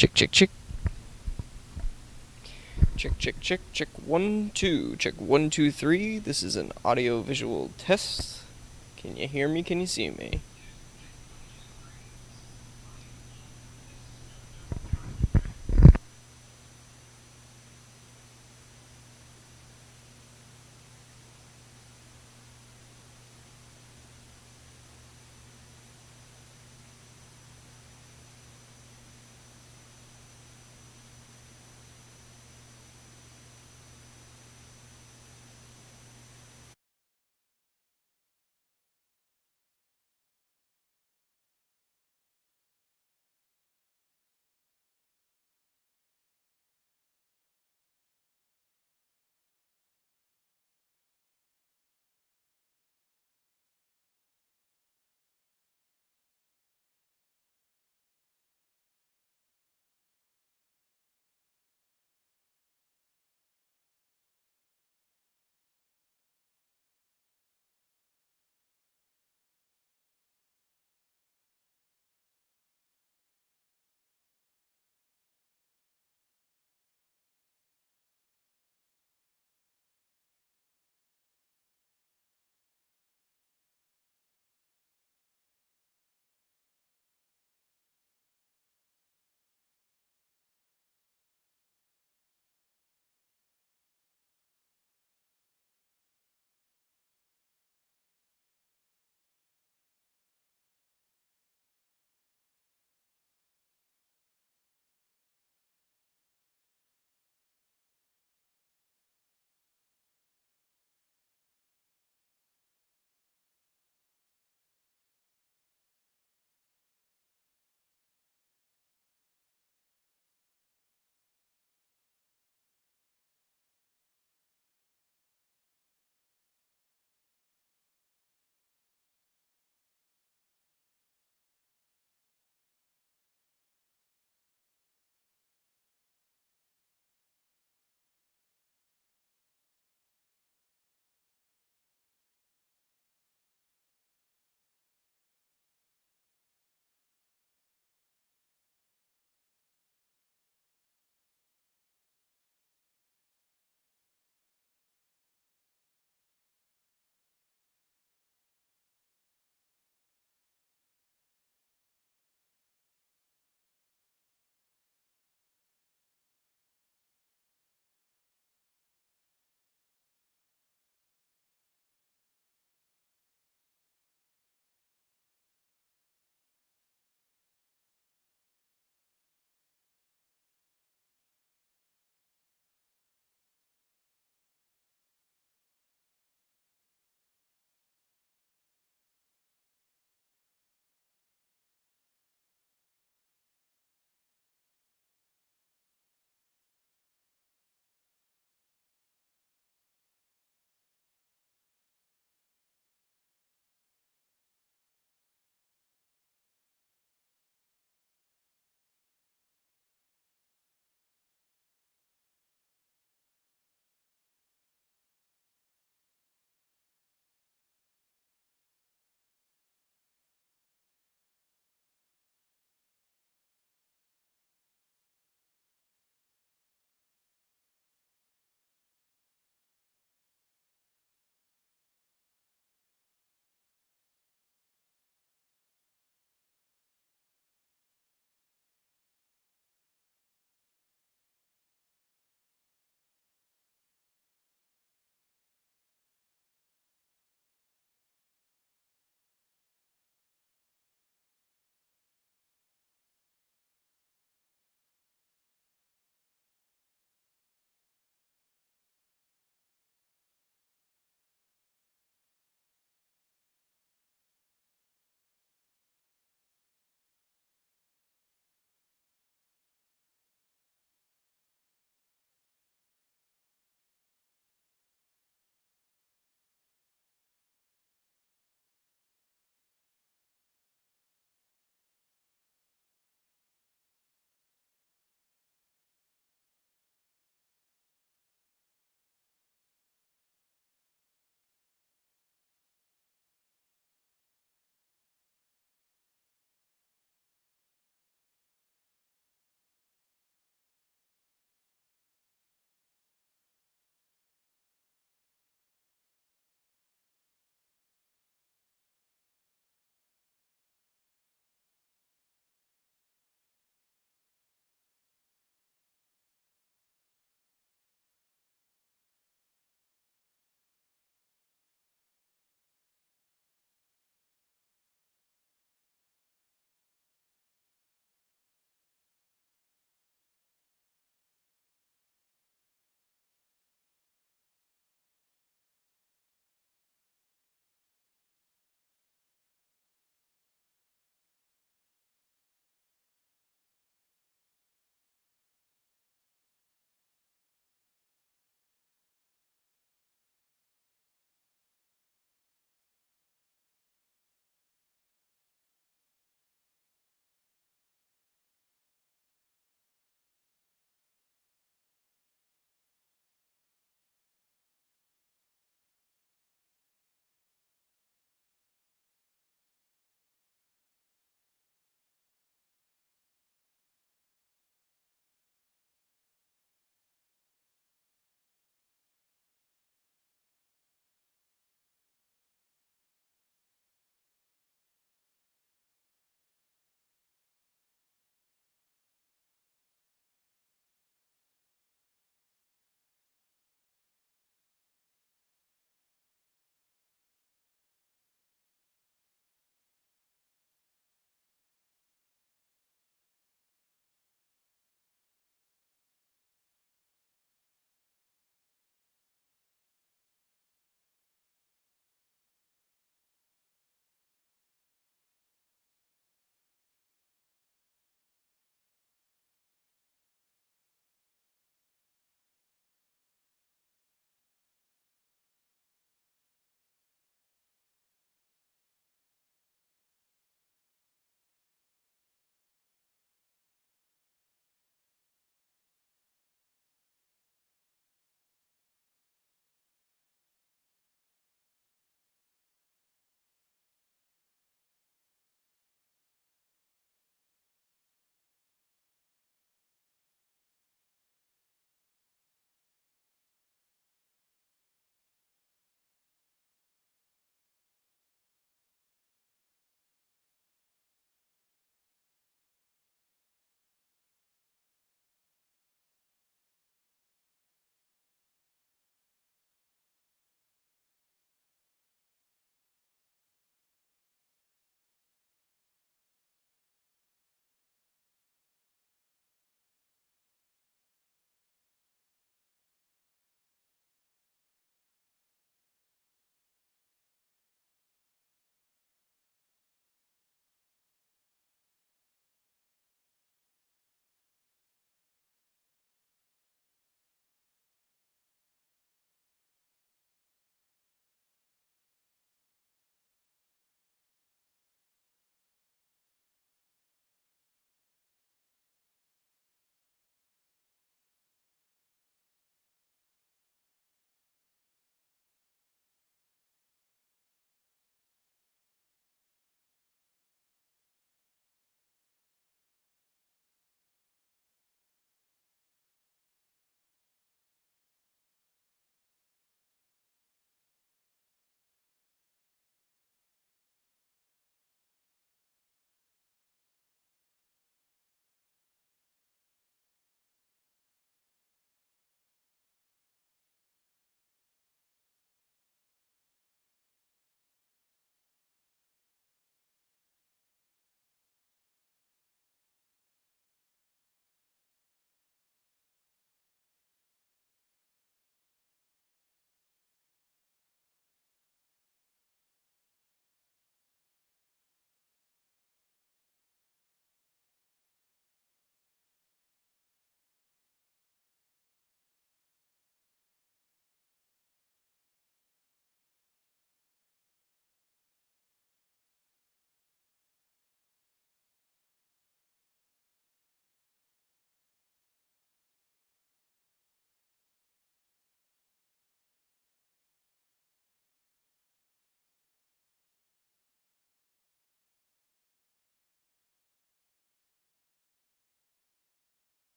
Check, check, check. Check, check, check, check. 1, 2. Check 1, 2, 3. This is an audio visual test. Can you hear me? Can you see me?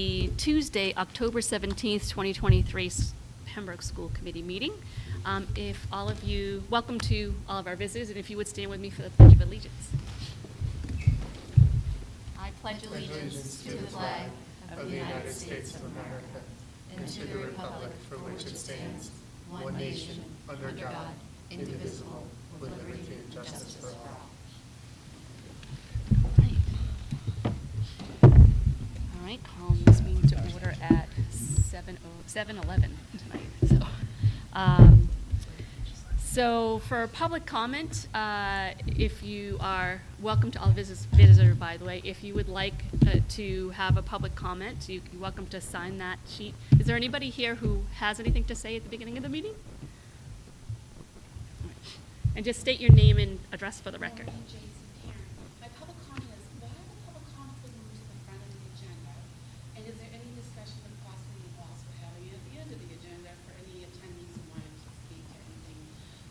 Tuesday, October 17th, 2023 Pembroke School Committee meeting. If all of you, welcome to all of our visitors, and if you would stand with me for the Pledge of Allegiance. I pledge allegiance to the flag of the United States of America and to the republic for which it stands, one nation, under God, indivisible, with liberty and justice for all. All right, calling this meeting to order at 7:11 tonight. So for public comment, if you are welcome to all visitors, by the way, if you would like to have a public comment, you're welcome to sign that sheet. Is there anybody here who has anything to say at the beginning of the meeting? And just state your name and address for the record. My public comment is, why are the public comments being moved to the front of the agenda? And is there any discussion of possibly having it at the end of the agenda for any attendees who wanted to speak or anything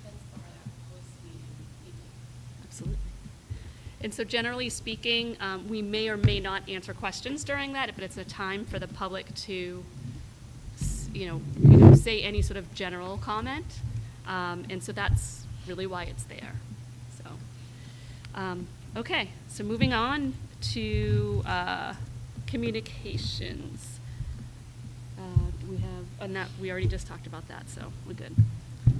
that's part of that proposed meeting? Absolutely. And so generally speaking, we may or may not answer questions during that, but it's a time for the public to, say any sort of general comment. And so that's really why it's there. So, okay, so moving on to communications. We have, and that we already just talked about that, so we're good.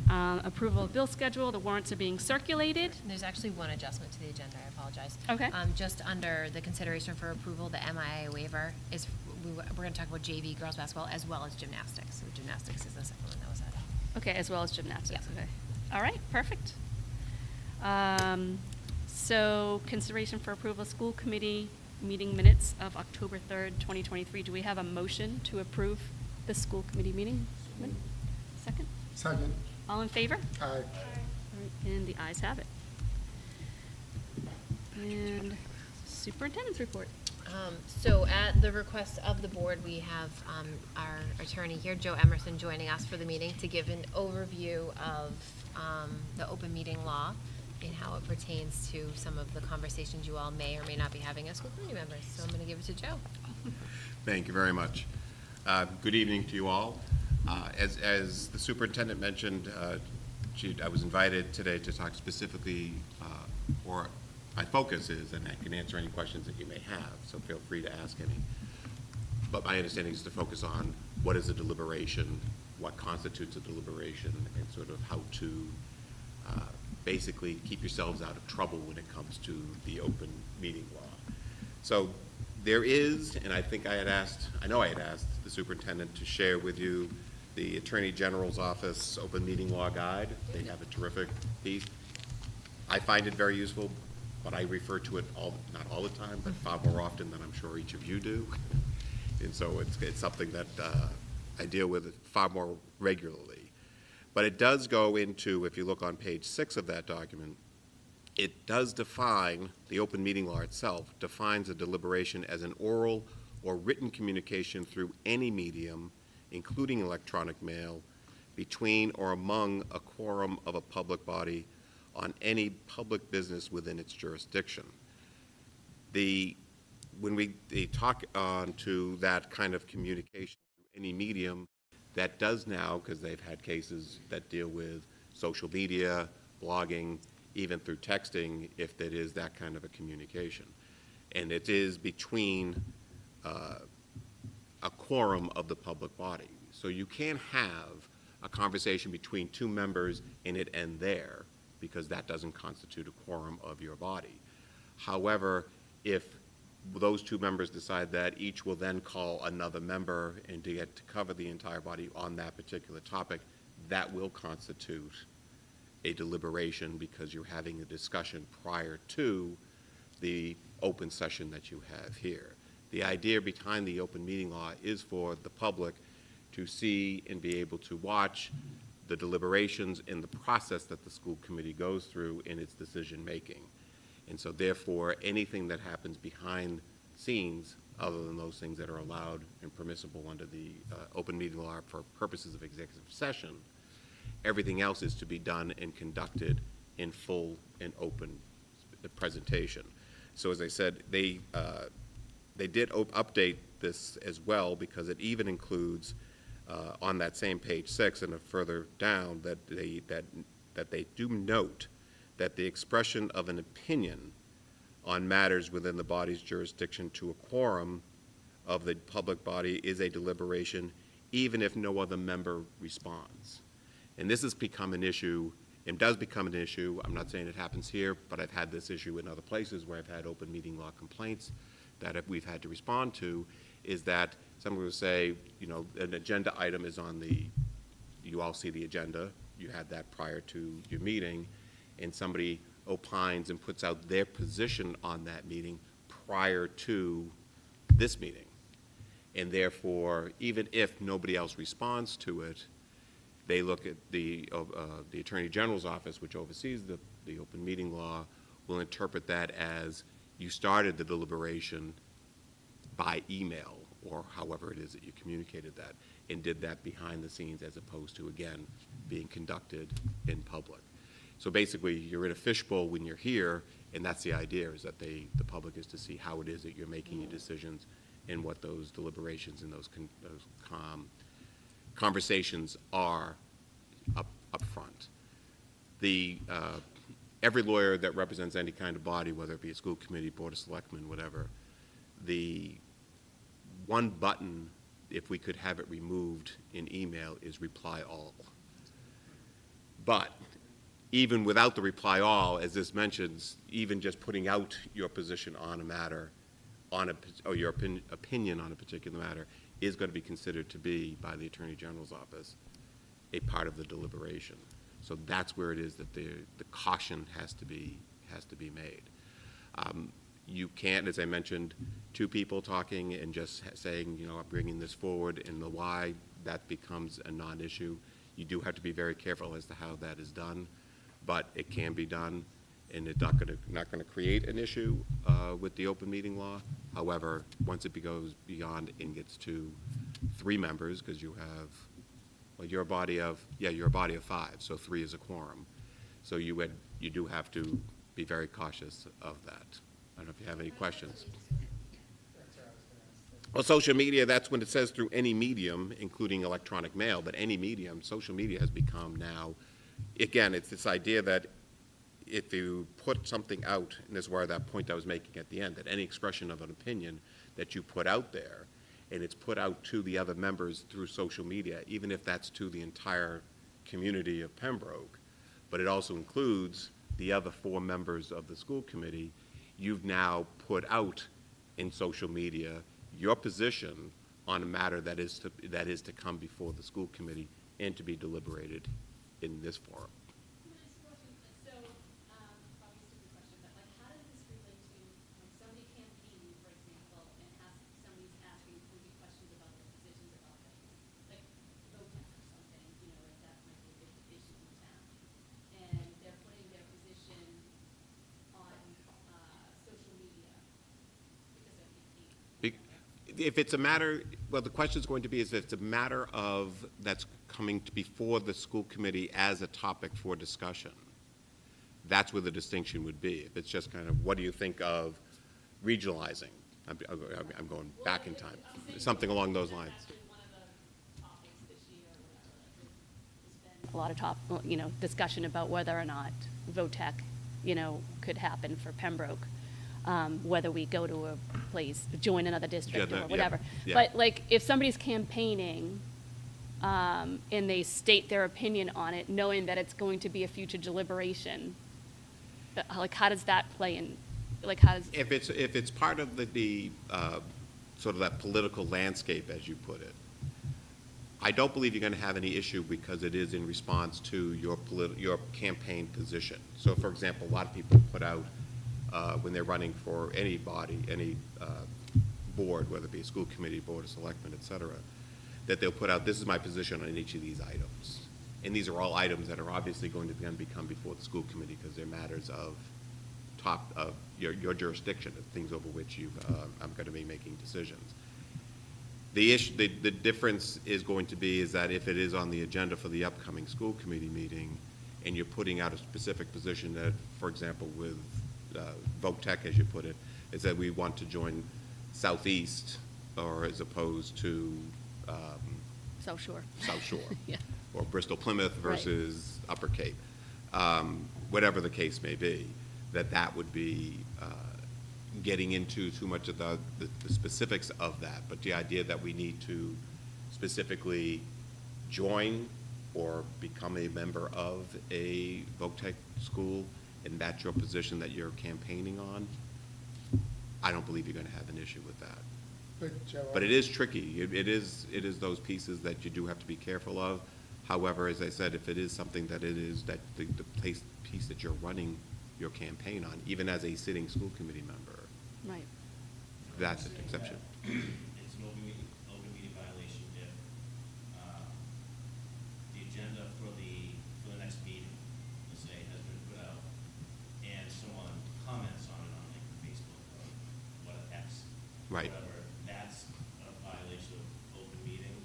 Approval of bill schedule, the warrants are being circulated. There's actually one adjustment to the agenda, I apologize. Okay. Just under the consideration for approval, the MIA waiver is, we're going to talk about JV girls basketball as well as gymnastics. So gymnastics is the second one that was added. Okay, as well as gymnastics, Yeah. okay. All right, perfect. So consideration for approval, school committee meeting minutes of October 3rd, 2023. Do we have a motion to approve the school committee meeting? Second? Second. All in favor? Aye. All right, and the ayes have it. And superintendent's report. So at the request of the board, we have our attorney here, Joe Emerson, joining us for the meeting to give an overview of the open meeting law and how it pertains to some of the conversations you all may or may not be having as school committee members. So I'm going to give it to Joe. Thank you very much. Good evening to you all. As the superintendent mentioned, I was invited today to talk specifically, or my focus is, and I can answer any questions that you may have, so feel free to ask any. But my understanding is to focus on what is a deliberation, what constitutes a deliberation, and sort of how to basically keep yourselves out of trouble when it comes to the open meeting law. So there is, and I know I had asked the superintendent to share with you the Attorney General's Office Open Meeting Law Guide. They have a terrific piece. I find it very useful, but I refer to it not all the time, but far more often than I'm sure each of you do. And so it's something that I deal with far more regularly. But it does go into, if you look on page 6 of that document, it does define, the open meeting law itself defines a deliberation as an oral or written communication through any medium, including electronic mail, between or among a quorum of a public body on any public business within its jurisdiction. When we talk on to that kind of communication through any medium, that does now, because they've had cases that deal with social media, blogging, even through texting, if that is that kind of a communication. And it is between a quorum of the public body. So you can't have a conversation between two members and it end there, because that doesn't constitute a quorum of your body. However, if those two members decide that each will then call another member and to get to cover the entire body on that particular topic, that will constitute a deliberation because you're having a discussion prior to the open session that you have here. The idea behind the open meeting law is for the public to see and be able to watch the deliberations and the process that the school committee goes through in its decision making. And so therefore, anything that happens behind scenes, other than those things that are allowed and permissible under the open meeting law for purposes of executive session, everything else is to be done and conducted in full and open presentation. So as I said, they did update this as well, because it even includes on that same page 6 and further down that they do note that the expression of an opinion on matters within the body's jurisdiction to a quorum of the public body is a deliberation, even if no other member responds. And this has become an issue, and does become an issue. I'm not saying it happens here, but I've had this issue in other places where I've had open meeting law complaints that we've had to respond to, is that someone will say, you know, an agenda item is on the, you all see the agenda, you had that prior to your meeting, and somebody opines and puts out their position on that meeting prior to this meeting. And therefore, even if nobody else responds to it, they look at the Attorney General's office, which oversees the open meeting law, will interpret that as you started the deliberation by email, or however it is that you communicated that, and did that behind the scenes as opposed to, again, being conducted in public. So basically, you're in a fishbowl when you're here, and that's the idea, is that the public is to see how it is that you're making your decisions and what those deliberations and those conversations are up front. Every lawyer that represents any kind of body, whether it be a school committee, board of selectmen, whatever, the one button, if we could have it removed in email, is reply all. But even without the reply all, as this mentions, even just putting out your position on a matter, or your opinion on a particular matter, is going to be considered to be, by the Attorney General's office, a part of the deliberation. So that's where it is that the caution has to be made. You can't, as I mentioned, two people talking and just saying, you know, I'm bringing this forward, and the why, that becomes a non-issue. You do have to be very careful as to how that is done, but it can be done, and it's not going to create an issue with the open meeting law. However, once it goes beyond and gets to 3 members, because you have, well, you're a body of 5, so 3 is a quorum. So you do have to be very cautious of that. I don't know if you have any questions. Well, social media, that's when it says through any medium, including electronic mail, but any medium, social media has become now, again, it's this idea that if you put something out, and this is where that point I was making at the end, that any expression of an opinion that you put out there, and it's put out to the other members through social media, even if that's to the entire community of Pembroke, but it also includes the other 4 members of the school committee, you've now put out in social media your position on a matter that is to come before the school committee and to be deliberated in this forum. Can I ask a question? So, probably a stupid question, but like, how does this relate to when somebody campaigning, for example, and somebody's asking pointed questions about their positions about things, like vote or something, you know, like that might be a big issue in town, and they're putting their position on social media because they're campaigning. If it's a matter, well, the question is going to be is if it's a matter of that's coming before the school committee as a topic for discussion, that's where the distinction would be. If it's just kind of, what do you think of regionalizing? I'm going back in time, something along those lines. One of the topics this year or whatever, like, there's been A lot of discussion about whether or not VOTEC, could happen for Pembroke. Whether we go to a place, join another district or whatever. Yeah. But like, if somebody's campaigning, and they state their opinion on it, knowing that it's going to be a future deliberation, like, how does that play in, like, how does? If it's part of the sort of that political landscape, as you put it, I don't believe you're going to have any issue because it is in response to your campaign position. So, for example, a lot of people put out when they're running for any body, any board, whether it be a school committee, board of selectmen, et cetera, that they'll put out, this is my position on each of these items. And these are all items that are obviously going to then become before the school committee because they're matters of your jurisdiction, of things over which I'm going to be making decisions. The difference is going to be is that if it is on the agenda for the upcoming school committee meeting and you're putting out a specific position that, for example, with VOTEC, as you put it, is that we want to join Southeast, or as opposed to South Shore. South Shore. Yeah. Or Bristol Plymouth versus Upper Cape, whatever the case may be, that would be getting into too much of the specifics of that. But the idea that we need to specifically join or become a member of a VOTEC school, and that's your position that you're campaigning on, I don't believe you're going to have an issue with that. But it is tricky. It is those pieces that you do have to be careful of. However, as I said, if it is something that it is that the piece that you're running your campaign on, even as a sitting school committee member, Right. that's an exception. It's an open meeting violation if the agenda for the next meeting, let's say, has been put out, and someone comments on it on like Facebook or X, Right. whatever, that's a violation of open meeting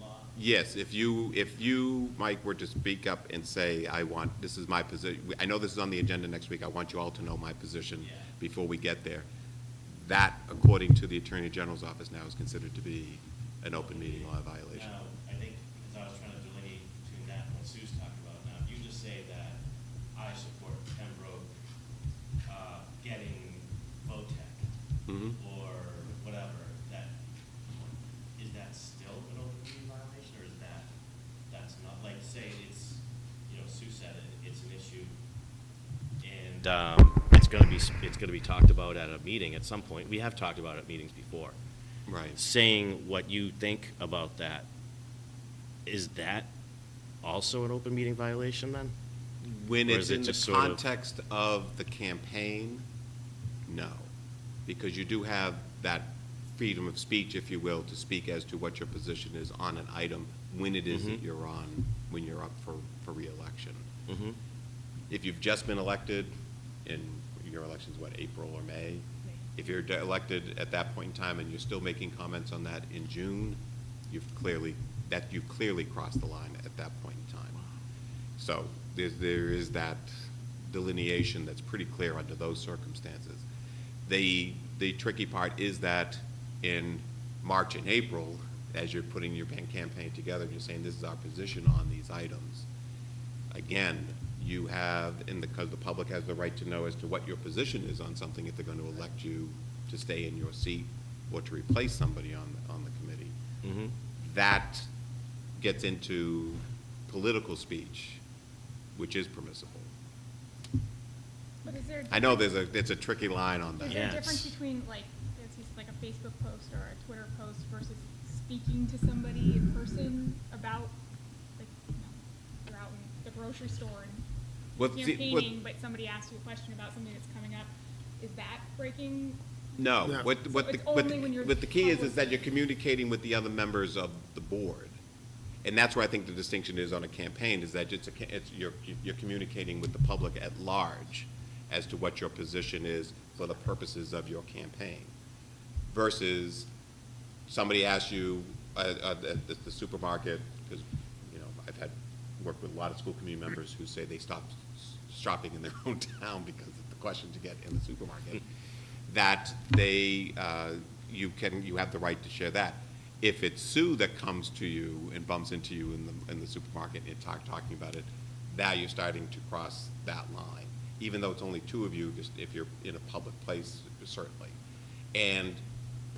law. Yes, if you, Mike, were to speak up and say, this is my position, I know this is on the agenda next week, I want you all to know my position Yeah. before we get there. That, according to the Attorney General's office now, is considered to be an open meeting law violation. Now, I think, as I was trying to delineate between that and what Sue's talking about, now, if you just say that I support Pembroke getting VOTEC, Mhm. or whatever, is that still an open meeting violation, or is that's not, like, say it's, Sue said it's an issue, and it's gonna be talked about at a meeting at some point. We have talked about it at meetings before. Right. Saying what you think about that, is that also an open meeting violation then? When Or it's is it in the just sort of- context of the campaign, no. Because you do have that freedom of speech, if you will, to speak as to what your position is on an item when it is that Mhm. you're on, when you're up for reelection. Mm-hmm. If you've just been elected, and your election's what, April or May? If you're elected at that point in time and you're still making comments on that in June, you've clearly crossed the line at that point in time. So there is that delineation that's pretty clear under those circumstances. The tricky part is that in March and April, as you're putting your campaign together, and you're saying this is our position on these items, again, you have, and because the public has the right to know as to what your position is on something if they're going to elect you to stay in your seat or to replace somebody on the committee. Mm-hmm. That gets into political speech, which is permissible. But is there a I know difference- it's a tricky line on that. Is there Yeah, a difference it's- between like a Facebook post or a Twitter post versus speaking to somebody in person about, like, you're out in the grocery store and What- see, campaigning, but somebody asks you a question about something that's coming up? Is that breaking? No, No. what So it's only when you're the key is public that you're speaking. communicating with the other members of the board. And that's where I think the distinction is on a campaign, is that you're communicating with the public at large as to what your position is for the purposes of your campaign. Versus somebody asks you at the supermarket, because, I've worked with a lot of school committee members who say they stopped shopping in their own town because of the question to get in the supermarket, that you have the right to share that. If it's Sue that comes to you and bumps into you in the supermarket and talking about it, now you're starting to cross that line. Even though it's only two of you, just if you're in a public place, certainly. And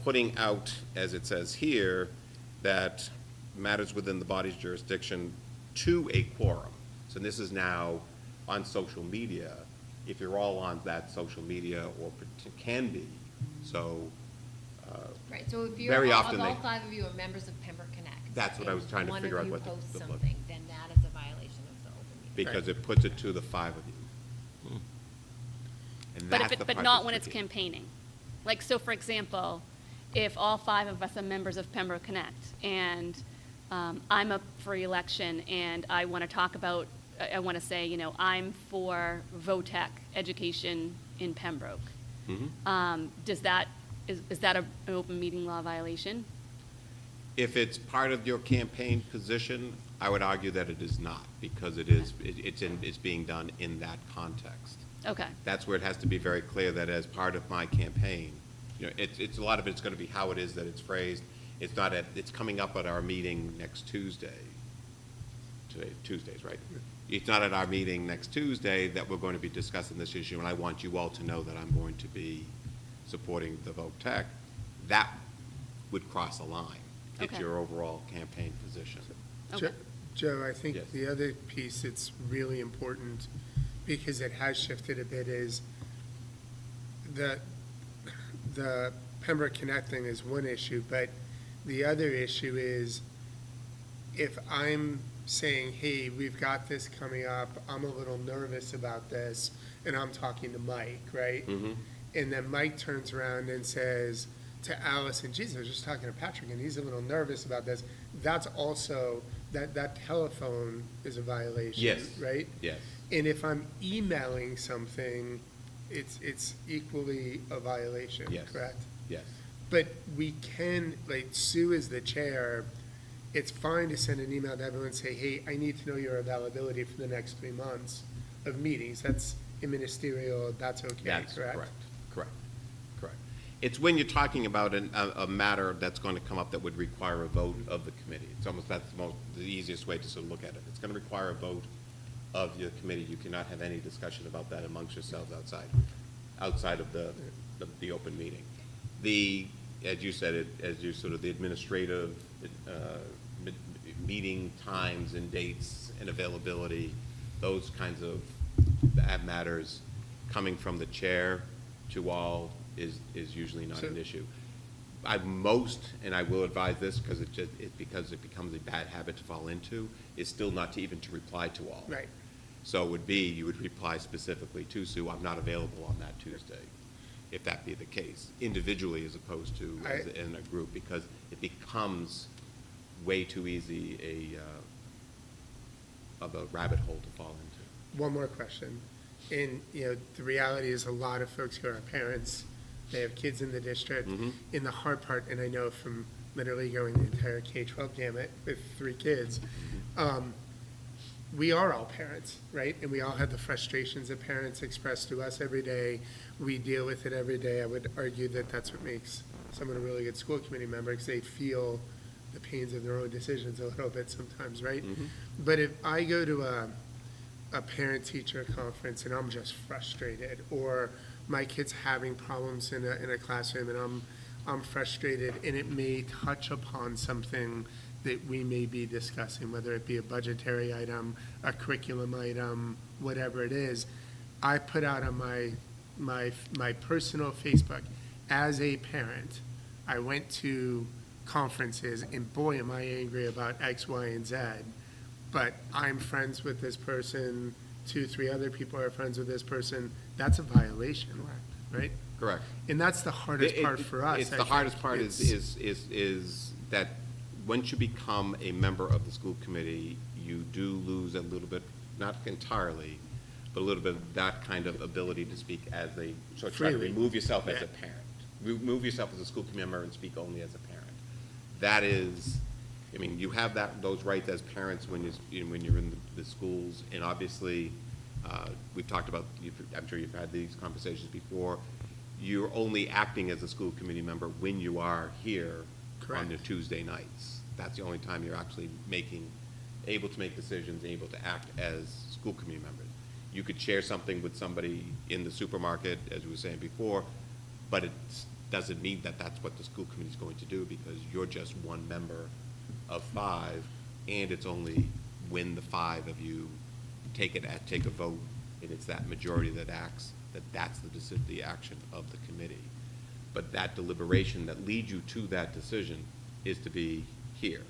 putting out, as it says here, that matters within the body's jurisdiction to a quorum. So this is now on social media, if you're all on that social media, or can be. So Right, so if Very you're, often all they- 5 of you are members of Pembroke Connect. That's what I was trying to figure out what And one of you the- posts something, then that is a violation of the open meeting. because it puts it to the 5 of you. And But that's if the but part not that's when it's tricky. campaigning. Like, so for example, if all 5 of us are members of Pembroke Connect, and I'm up for election, and I want to talk about, I want to say, I'm for VOTEC education in Pembroke. Mhm. Is that an open meeting law violation? If it's part of your campaign position, I would argue that it is not, because it's being done in that context. Okay. That's where it has to be very clear that as part of my campaign, you know, it's a lot of it's going to be how it is that it's phrased. It's not it's coming up at our meeting next Tuesday. Tuesdays, right? It's not at our meeting next Tuesday that we're going to be discussing this issue, and I want you all to know that I'm going to be supporting the vote tech. That would cross a line. It's Okay. your overall campaign position. Okay. Joe, I think Yes. the other piece that's really important, because it has shifted a bit, is the Pembroke Connect thing is one issue, but the other issue is if I'm saying, hey, we've got this coming up, I'm a little nervous about this, and I'm talking to Mike, right? Mhm. And then Mike turns around and says to Allison, geez, I was just talking to Patrick, and he's a little nervous about this. That's also, that telephone is a violation, Yes. right? Yes. And if I'm emailing something, it's equally a violation, Yes. correct? Yes. But we can, like, Sue is the chair, it's fine to send an email to everyone and say, hey, I need to know your availability for the next 3 months of meetings. That's a ministerial, that's okay, That's correct? correct. It's when you're talking about a matter that's going to come up that would require a vote of the committee. It's almost, that's the easiest way to sort of look at it. It's going to require a vote of your committee. You cannot have any discussion about that amongst yourselves outside of the open meeting. As you said, as you sort of the administrative meeting times and dates and availability, those kinds of matters coming from the chair to all is usually not an issue. And I will advise this because because it becomes a bad habit to fall into, is still not to reply to all. Right. So it would be, you would reply specifically to Sue, I'm not available on that Tuesday, if that be the case, individually as opposed to in a group, because it becomes way too easy of a rabbit hole to fall into. One more question. And, the reality is a lot of folks who are parents, they have kids in the district. Mhm. In the hard part, and I know from literally going the entire K-12 gamut with 3 kids, we are all parents, right? And we all have the frustrations that parents express to us every day. We deal with it every day. I would argue that that's what makes someone a really good school committee member, because they feel the pains of their own decisions a little bit sometimes, right? Mhm. But if I go to a parent-teacher conference and I'm just frustrated, or my kid's having problems in a classroom and I'm frustrated, and it may touch upon something that we may be discussing, whether it be a budgetary item, a curriculum item, whatever it is, I put out on my personal Facebook, as a parent, I went to conferences, and boy, am I angry about X, Y, and Z, but I'm friends with this person, 2, 3 other people are friends with this person, that's a violation, right? Correct. And that's the hardest part for us. It's I the hardest think. part It's- is that once you become a member of the school committee, you do lose a little bit, not entirely, but a little bit of that kind of ability to speak as a, so try to Freely. remove yourself as Yeah. a parent. Remove yourself as a school committee member and speak only as a parent. That is, I mean, you have those rights as parents when you're in the schools, and obviously, we've talked about, I'm sure you've had these conversations before, you're only acting as a school committee member when you are here on the Correct. Tuesday nights. That's the only time you're actually able to make decisions, able to act as school committee members. You could share something with somebody in the supermarket, as we were saying before, but it doesn't mean that that's what the school committee is going to do, because you're just one member of 5, and it's only when the 5 of you take a vote, and it's that majority that acts, that's the action of the committee. But that deliberation that leads you to that decision is to be here.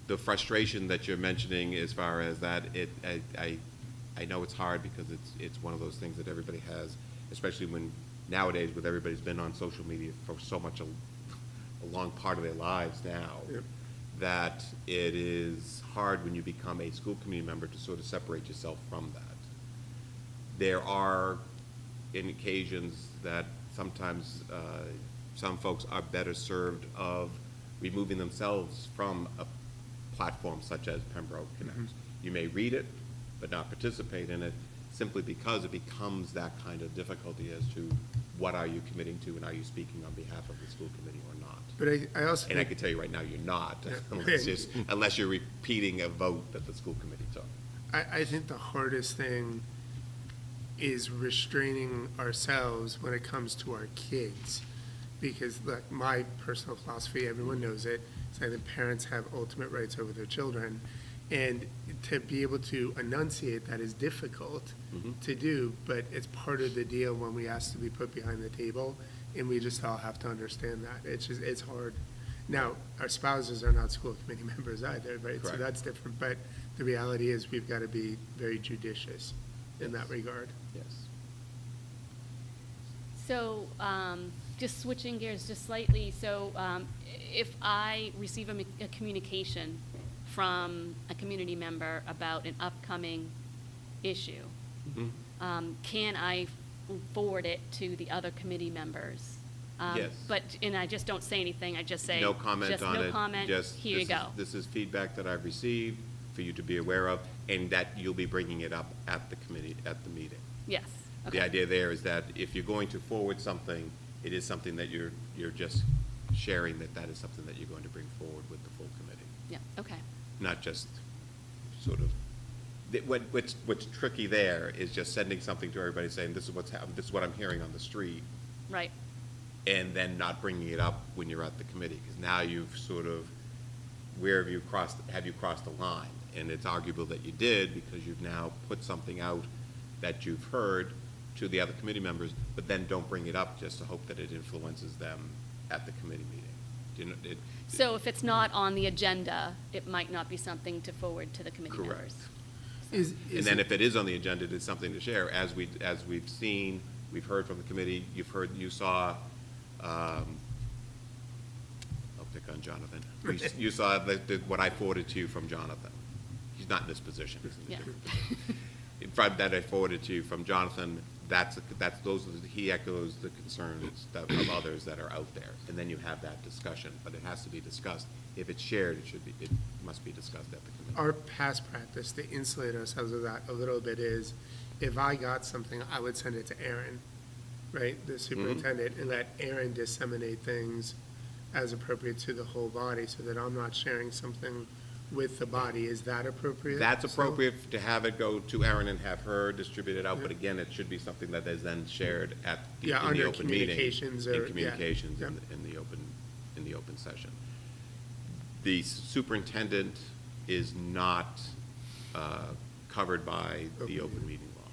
The frustration that you're mentioning as far as that, I know it's hard because it's one of those things that everybody has, especially when nowadays with everybody's been on social media for so much a long part of their lives now, Yep. that it is hard when you become a school committee member to sort of separate yourself from that. There are occasions that sometimes some folks are better served of removing themselves from a platform such as Pembroke Connect. You may read it, but not participate in it, simply because it becomes that kind of difficulty as to what are you committing to, and are you speaking on behalf of the school committee or not? But I also And I think, can tell you right now, you're not, Yeah. unless you're repeating a vote that the school committee took. I think the hardest thing is restraining ourselves when it comes to our kids. Because like my personal philosophy, everyone knows it, is that the parents have ultimate rights over their children. And to be able to enunciate that is difficult to do, but it's part of the deal when we ask to be put behind the table, and we just all have to understand that. It's hard. Now, our spouses are not school committee members either, right? So Correct. that's different, but the reality is we've got to be very judicious in that regard. Yes. So, just switching gears just slightly, so if I receive a communication from a community member about an upcoming issue, can I forward it to the other committee members? Yes. And I just don't say anything, I just say. No comment just on it. no comment, Just, here you go. This is feedback that I've received for you to be aware of, and that you'll be bringing it up at the committee, at the meeting. Yes, The okay. idea there is that if you're going to forward something, it is something that you're just sharing that is something that you're going to bring forward with the full committee, Yeah, okay, not just sort of, what's tricky there is just sending something to everybody saying, this is what's happening, this is what I'm hearing on the street, right, and then not bringing it up when you're at the committee, because now you've sort of, have you crossed the line? And it's arguable that you did, because you've now put something out that you've heard to the other committee members, but then don't bring it up just to hope that it influences them at the committee meeting. Do you know, so if it's not on the agenda, it might not be something to forward to the committee members. Correct. Is And then it- if it is on the agenda, it's something to share. As we've seen, we've heard from the committee, you saw, I'll pick on Jonathan. You saw what I forwarded to you from Jonathan. He's not in this position. He's in a Yeah. different position. That I forwarded to you from Jonathan, he echoes the concerns of others that are out there. And then you have that discussion, but it has to be discussed. If it's shared, it must be discussed at the committee. Our past practice to insulate ourselves of that a little bit is, if I got something, I would send it to Aaron, right, the superintendent, and let Aaron disseminate things as appropriate to the whole body, so that I'm not sharing something with the body. Is that appropriate? That's So- appropriate to have it go to Erin and have her distribute it out, but again, it should be something that is then shared at the, Yeah, in the under open meeting. communications or- In yeah, communications yeah. in the open session. The superintendent is not covered by the open meeting law.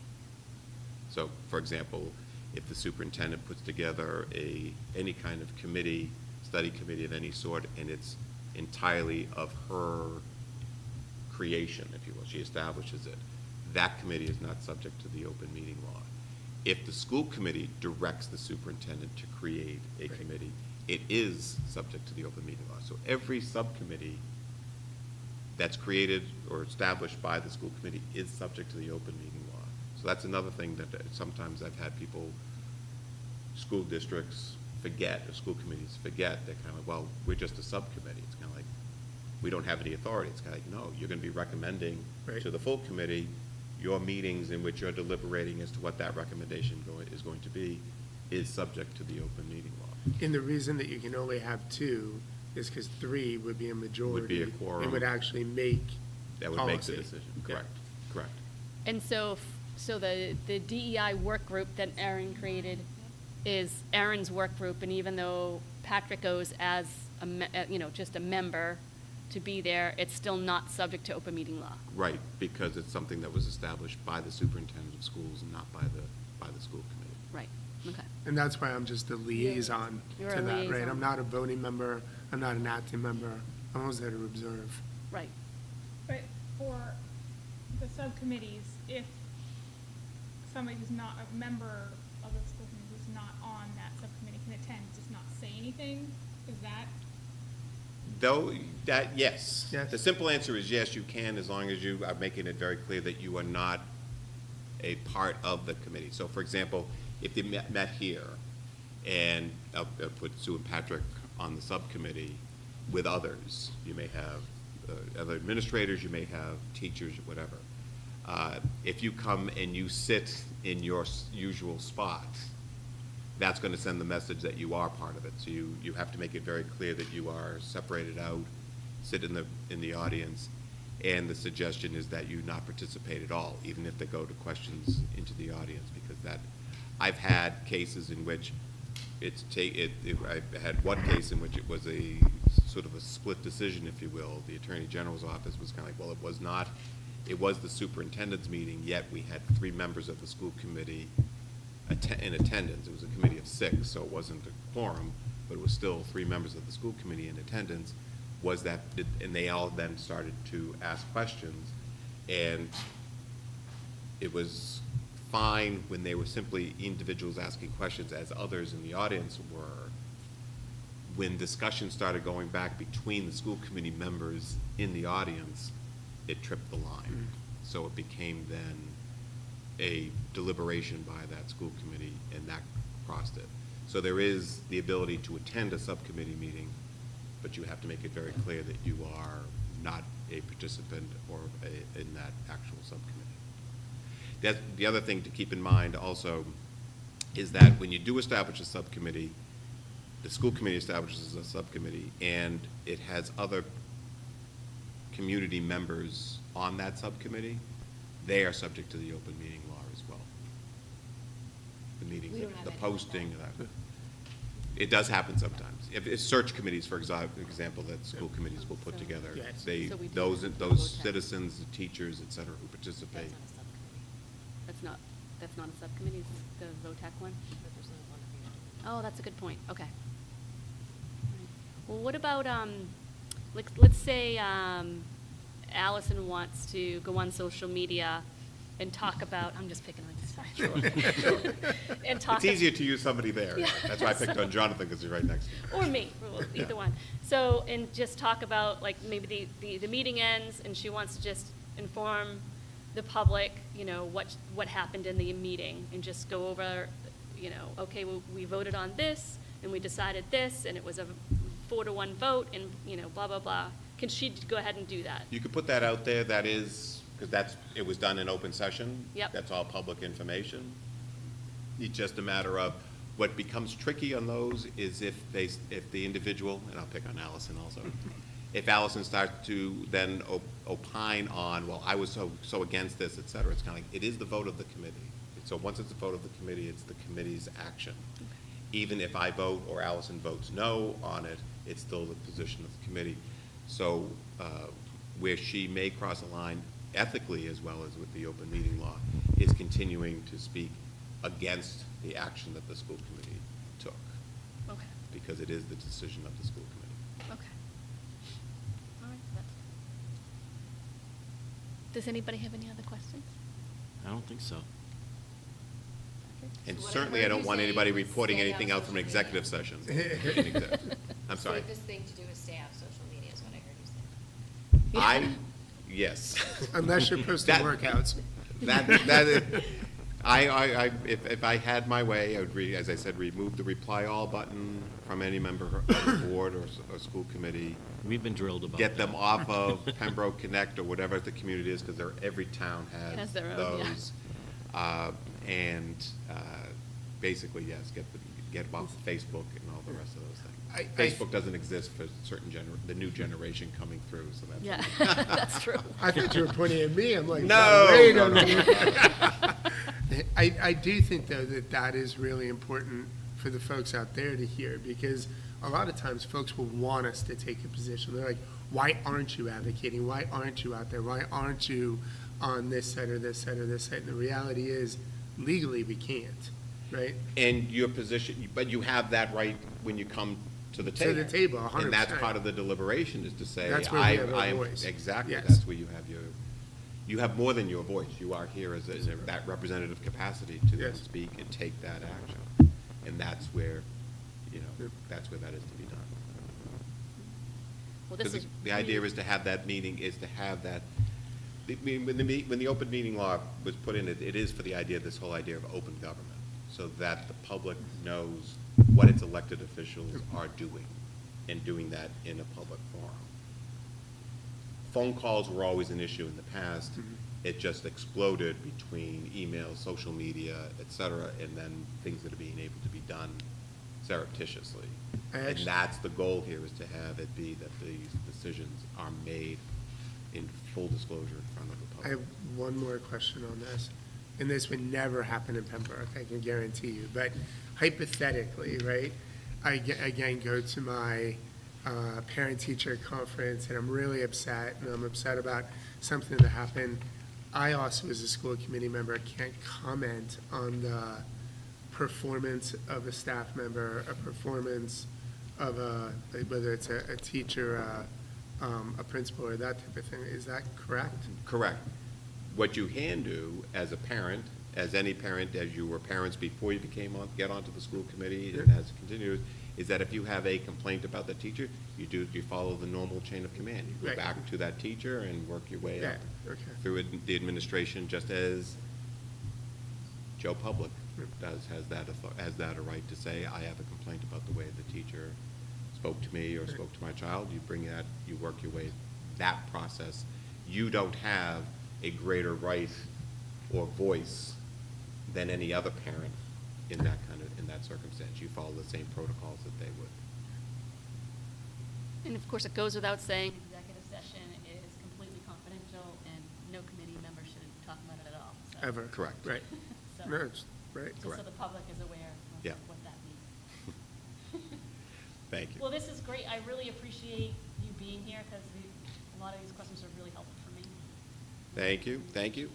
So, for example, if the superintendent puts together any kind of committee, study committee of any sort, and it's entirely of her creation, if you will, she establishes it, that committee is not subject to the open meeting law. If the school committee directs the superintendent to create a committee, it is subject to the open meeting law. So every subcommittee that's created or established by the school committee is subject to the open meeting law. So that's another thing that sometimes I've had people, school districts forget, or school committees forget. They're kind of, well, we're just a subcommittee. It's kind of like, we don't have any authority. It's kind of like, no, you're going to be recommending Right. to the full committee your meetings in which you're deliberating as to what that recommendation is going to be is subject to the open meeting law. And the reason that you can only have two is because three would be a majority. Would be a quorum. And would actually make That would make the policy. decision. Yeah. Correct. And so, the DEI work group that Aaron created is Aaron's work group, and even though Patrick goes as just a member to be there, it's still not subject to open meeting law. Right, because it's something that was established by the superintendent of schools and not by the school committee. Right, okay. And that's why I'm just a liaison You're to a that, right? liaison. I'm not a voting member, I'm not an acting member, I'm always there to observe. Right. But for the subcommittees, if somebody who's not a member of the school committee, who's not on that subcommittee, can attend, just not say anything, is that? Yes. Yes. The simple answer is yes, you can, as long as you are making it very clear that you are not a part of the committee. So, for example, if they met here, and I'll put Sue and Patrick on the subcommittee with others, you may have other administrators, you may have teachers, whatever. If you come and you sit in your usual spot, that's going to send the message that you are part of it. So you have to make it very clear that you are separated out, sit in the audience, and the suggestion is that you not participate at all, even if they go to questions into the audience, because that, I've had cases in which I've had one case in which it was a sort of a split decision, if you will. The Attorney General's office was kind of like, well, it was the superintendent's meeting, yet we had 3 members of the school committee in attendance. It was a committee of 6, so it wasn't a quorum, but it was still 3 members of the school committee in attendance. And they all then started to ask questions, and it was fine when they were simply individuals asking questions, as others in the audience were. When discussion started going back between the school committee members in the audience, it tripped the line. So it became then a deliberation by that school committee, and that crossed it. So there is the ability to attend a subcommittee meeting, but you have to make it very clear that you are not a participant or in that actual subcommittee. The other thing to keep in mind also is that when you do establish a subcommittee, the school committee establishes a subcommittee, and it has other community members on that subcommittee, they are subject to the open meeting law as well. The meeting, We don't have the any of posting, it does happen sometimes. If search committees, for example, that school committees will put together, Yes. they, So we do those have those VOTEC. citizens, the teachers, et cetera, who participate. That's not a subcommittee, it's the VOTEC one? Oh, that's a good point, okay. Well, what about, let's say Allison wants to go on social media and talk about, I'm just picking on you, sorry. And talk. It's easier to use somebody there. Yeah. That's why I picked on Jonathan, because he's right next to me. Or me, or either Yeah. one. So, and just talk about, like, maybe the meeting ends, and she wants to just inform the public, you know, what happened in the meeting, and just go over, you know, okay, well, we voted on this, and we decided this, and it was a 4-1 vote, and, you know, blah, blah, blah. Can she go ahead and do that? You could put that out there. That is, because it was done in open session. Yep. That's all public information. It's just a matter of, what becomes tricky on those is if the individual, and I'll pick on Allison also, if Allison starts to then opine on, well, I was so against this, et cetera, it's kind of like, it is the vote of the committee. So once it's the vote of the committee, it's the committee's action. Even if I vote or Allison votes no on it, it's still the position of the committee. So where she may cross a line ethically, as well as with the open meeting law, is continuing to speak against the action that the school committee took, Okay, because it is the decision of the school committee. okay. All right, does anybody have any other questions? I don't think so. And So what I certainly I heard don't you want say anybody was reporting stay anything out out from an social executive media. session. I'm sorry. Safest thing to do is stay out of social media, is what I heard you say. Yes. Unless you're posting That- workouts. If I had my way, I would, as I said, remove the reply all button from any member of the board or school committee. We've been drilled about Get them that. off of Pembroke Connect or whatever the community is, because every town has Has their own, yeah. those. And basically, yes, get them off of Facebook and all the rest of those things. Facebook doesn't exist for the new generation coming through, so that's. Yeah, that's true. I thought you were pointing at me. I'm like, No, wait no, a no. minute. I do think, though, that is really important for the folks out there to hear, because a lot of times folks will want us to take a position. They're like, why aren't you advocating? Why aren't you out there? Why aren't you on this side or this side or this side? And the reality is, legally, we can't, right? And your position, but you have that right when you come to the To table. the table, And that's 100%. part of the deliberation, is to say, That's where we have our I am, voice. exactly, Yes. that's where you have more than your voice. You are here as that representative capacity to then Yes. speak and take that action. And that's where, Yep. that's where that is to be done. Well, this Because is. the idea is to have that meeting, is to have that, when the open meeting law was put in, it is for the idea, this whole idea of open government, so that the public knows what its elected officials are doing, and doing that in a public forum. Phone calls were always an issue in the past. It just exploded between email, social media, et cetera, and then things that are being able to be done surreptitiously. And that's the goal here, is to have it be that these decisions are made in full disclosure in front of the I have public. one more question on this, and this would never happen in Pembroke, I can guarantee you, but hypothetically, right? Again, go to my parent-teacher conference, and I'm really upset, and I'm upset about something that happened. I also, as a school committee member, can't comment on the performance of a staff member, a performance of whether it's a teacher, a principal, or that type of thing. Is that correct? Correct. What you can do as a parent, as any parent, as you were parents before you get onto the school committee, and as it continues, is that if you have a complaint about the teacher, you follow the normal chain of command. You go Right. back to that teacher and work your way up Yeah, okay. through the administration, just as Joe Public has that a right to say, I have a complaint about the way the teacher spoke to me or spoke to my child. You bring that, you work your way, that process. You don't have a greater right or voice than any other parent in that circumstance. You follow the same protocols that they would. And of course, it goes without saying, executive session is completely confidential, and no committee member should talk about it at all. So- Ever? Correct. Right. So- No, it's, right. Just so Correct. the public is aware Yeah. of what that means. Thank you. Well, this is great. I really appreciate you being here, because a lot of these questions are really helpful for me. Thank you, thank you.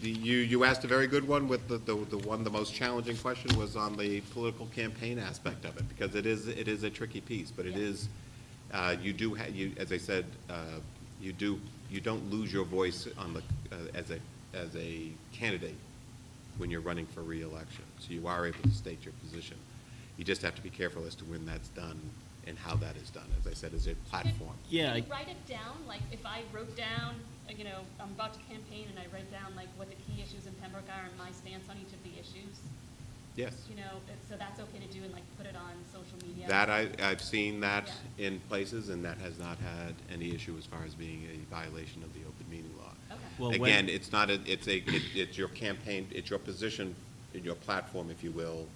You asked a very good one. With the most challenging question was on the political campaign aspect of it, because it is a tricky piece, but it Yeah. is, as I said, you don't lose your voice on the, as a candidate when you're running for re-election. So you are able to state your position. You just have to be careful as to when that's done and how that is done, as I said, as a platform. Can you write it down? Like, if I wrote down, I'm about to campaign, and I write down, like, what the key issues in Pembroke are and my stance on each of the issues, Yes. so that's okay to do, and, like, put it on social media? That I've seen that Yeah. in places, and that has not had any issue as far as being a violation of the open meeting law. Okay. Well, Again, it's not it's your campaign, it's your position, your platform, if you will,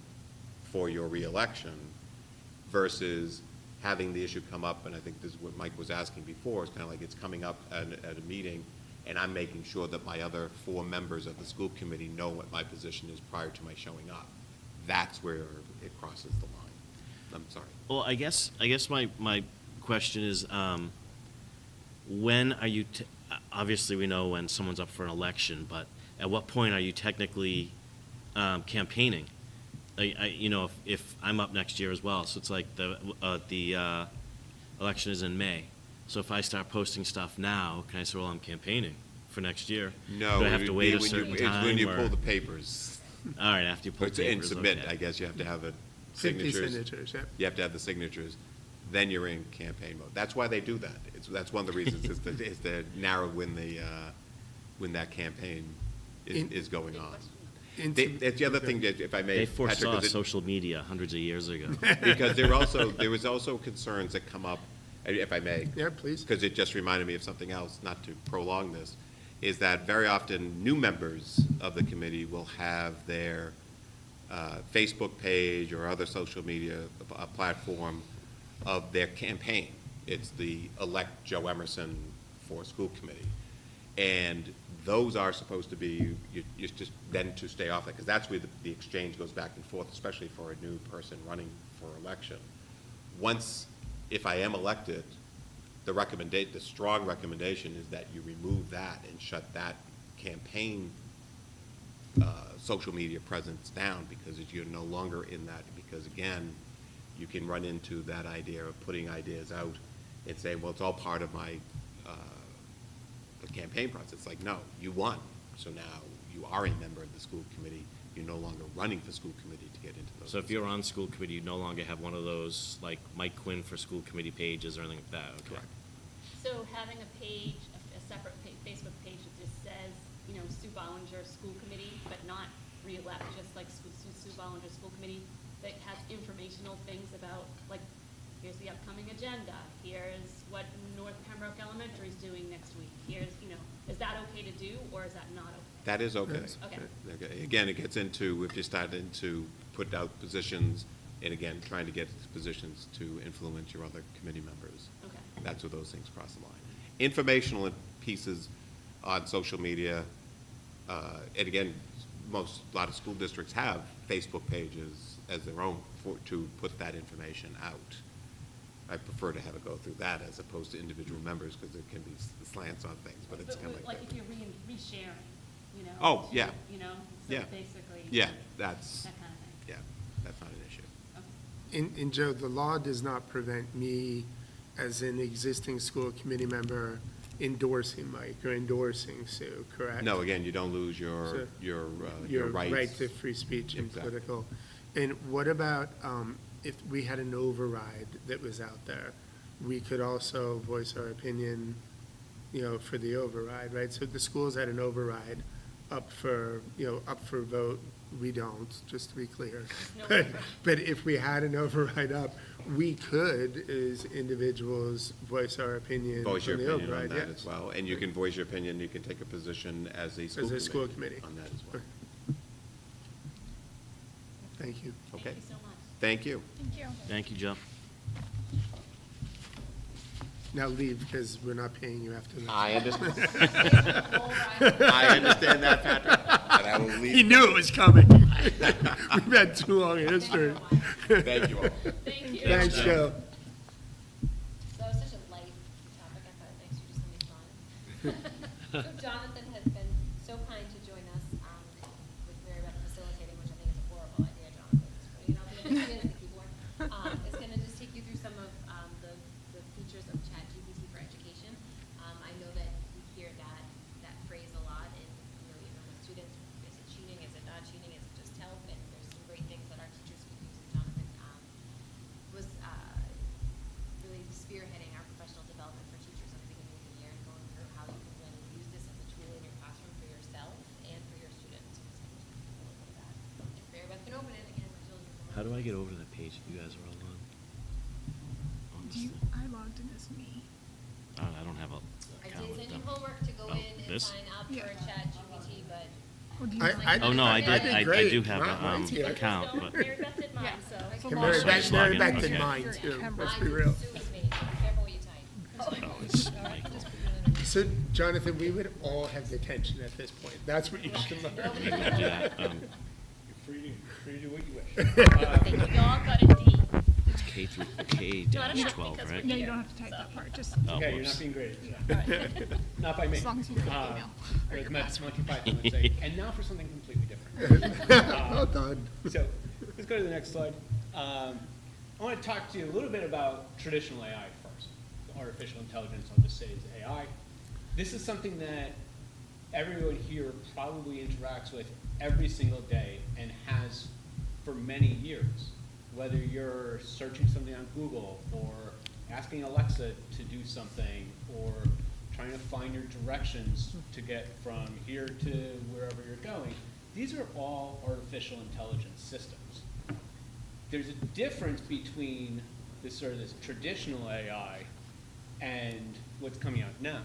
for your reelection, versus having the issue come up, and I think this is what Mike was asking before, it's kind of like it's coming up at a meeting, and I'm making sure that my other 4 members of the school committee know what my position is prior to my showing up. That's where it crosses the line. I'm sorry. Well, I guess my question is, when are you, obviously we know when someone's up for an election, but at what point are you technically campaigning? If I'm up next year as well, so it's like the election is in May. So if I start posting stuff now, can I say, well, I'm campaigning for next year? No. Do I have it to would wait be a when certain you- time? It's when you or- pull the papers. All right, after you pull the And papers. submit, okay. I guess you have to have it, 50 signatures. signatures, yep. You have to have the signatures, then you're in campaign mode. That's why they do that. That's one of the reasons, is to narrow when that campaign is going on. That's the other thing, that, if I may, They Patrick, foresaw is it- social media hundreds of years ago. because there was also concerns that come up, if I may. Yeah, please. Because it just reminded me of something else, not to prolong this, is that very often new members of the committee will have their Facebook page or other social media platform of their campaign. It's the Elect Joe Emerson for School Committee. And those are supposed to be, you just then to stay off it, because that's where the exchange goes back and forth, especially for a new person running for election. Once, if I am elected, the strong recommendation is that you remove that and shut that campaign social media presence down, because you're no longer in that, because again, you can run into that idea of putting ideas out and saying, well, it's all part of my the campaign process. Like, no, you won, so now you are a member of the school committee. You're no longer running for school committee to get into those. So if you're on school committee, you no longer have one of those, like Mike Quinn for school committee pages or anything like that, okay? Correct. So having a page, a separate Facebook page that just says, Sue Bollinger School Committee, but not re-elect, just like Sue Bollinger School Committee, that has informational things about, like, here's the upcoming agenda, here's what North Pembroke Elementary is doing next week, here's, Is that okay to do, or is that not okay? That is okay. Okay. Again, it gets into, if you're starting to put out positions, and again, trying to get positions to influence your other committee members. Okay. That's where those things cross the line. Informational pieces on social media, and again, a lot of school districts have Facebook pages as their own to put that information out. I prefer to have it go through that as opposed to individual members, because there can be slants on things, but it's kind of Like like if that. you're resharing, you know? Oh, yeah. You know, Yeah. so basically. Yeah, that's, That kind of thing. yeah, that's not an issue. Okay. And Joe, the law does not prevent me, as an existing school committee member, endorsing Mike or endorsing Sue, correct? No, again, you don't lose your So, your Your rights. right to free speech and Exactly. political. And what about if we had an override that was out there? We could also voice our opinion, for the override, right? So the schools had an override up for vote. We don't, just to be clear. No But if we had an override up, we could, as individuals, voice our opinion Voice your on the opinion on override, that yes. as well, and you can voice your opinion, you can take a position as a school As committee. a school committee. On that as well. Thank you. Okay? Thank you so much. Thank you. Thank you. Thank you, Joe. Now leave, because we're not paying you after this. I understand. I understand that, Patrick, and I will leave. He knew it was coming. We've had too long a history. Thank you all. Thank you. Thanks, Joe. So it's such a light topic, I thought, thanks for just something fun. So Jonathan has been so kind to join us, with Mary Beth facilitating, which I think is a horrible idea, Jonathan. But, the idea is the keyboard. It's gonna just take you through some of, the features of ChatGPT for education. I know that we hear that phrase a lot, and, even with students, is it cheating, is it not cheating, is it just help? And there's some great things that our teachers could use, and Jonathan, was really spearheading our professional development for teachers at the beginning of the year and going through how you can really use this as a tool in your classroom for yourself and for your students. So just a little bit of that. If Mary Beth can open it again, my children can How do I open it. get over to that page if you guys are all on? I logged in as me. I don't have a I account did with send them. you homework to go Oh, in and this? sign up Yeah. for ChatGPT, but Or do you I- want- I- Oh, no, I I did, did I great. do have Not mine an too. account, but, Mary Beth did mine, Yeah. so. So Mary log so Beth, just in. log Mary in, Beth did okay. mine You're too, Pembroke. let's mine be real. Sue is me, so be careful what you type. oh, it's Michael. So, Jonathan, we would all have detention at this point. That's what you should learn. I can do that. Free to do what you wish. We all got a D. It's K through K dash enough 12, because right? No, you don't have to type that part, just, Oh, Okay, you're whoops. not being graded. Not by me. as long as you get the email. Or Or your as Monty password. Python would say, and now for something completely different. Well done. So, let's go to the next slide. I want to talk to you a little bit about traditional AI first. Artificial intelligence, I'll just say is AI. This is something that everyone here probably interacts with every single day and has for many years. Whether you're searching something on Google or asking Alexa to do something or trying to find your directions to get from here to wherever you're going, these are all artificial intelligence systems. There's a difference between this traditional AI and what's coming out now.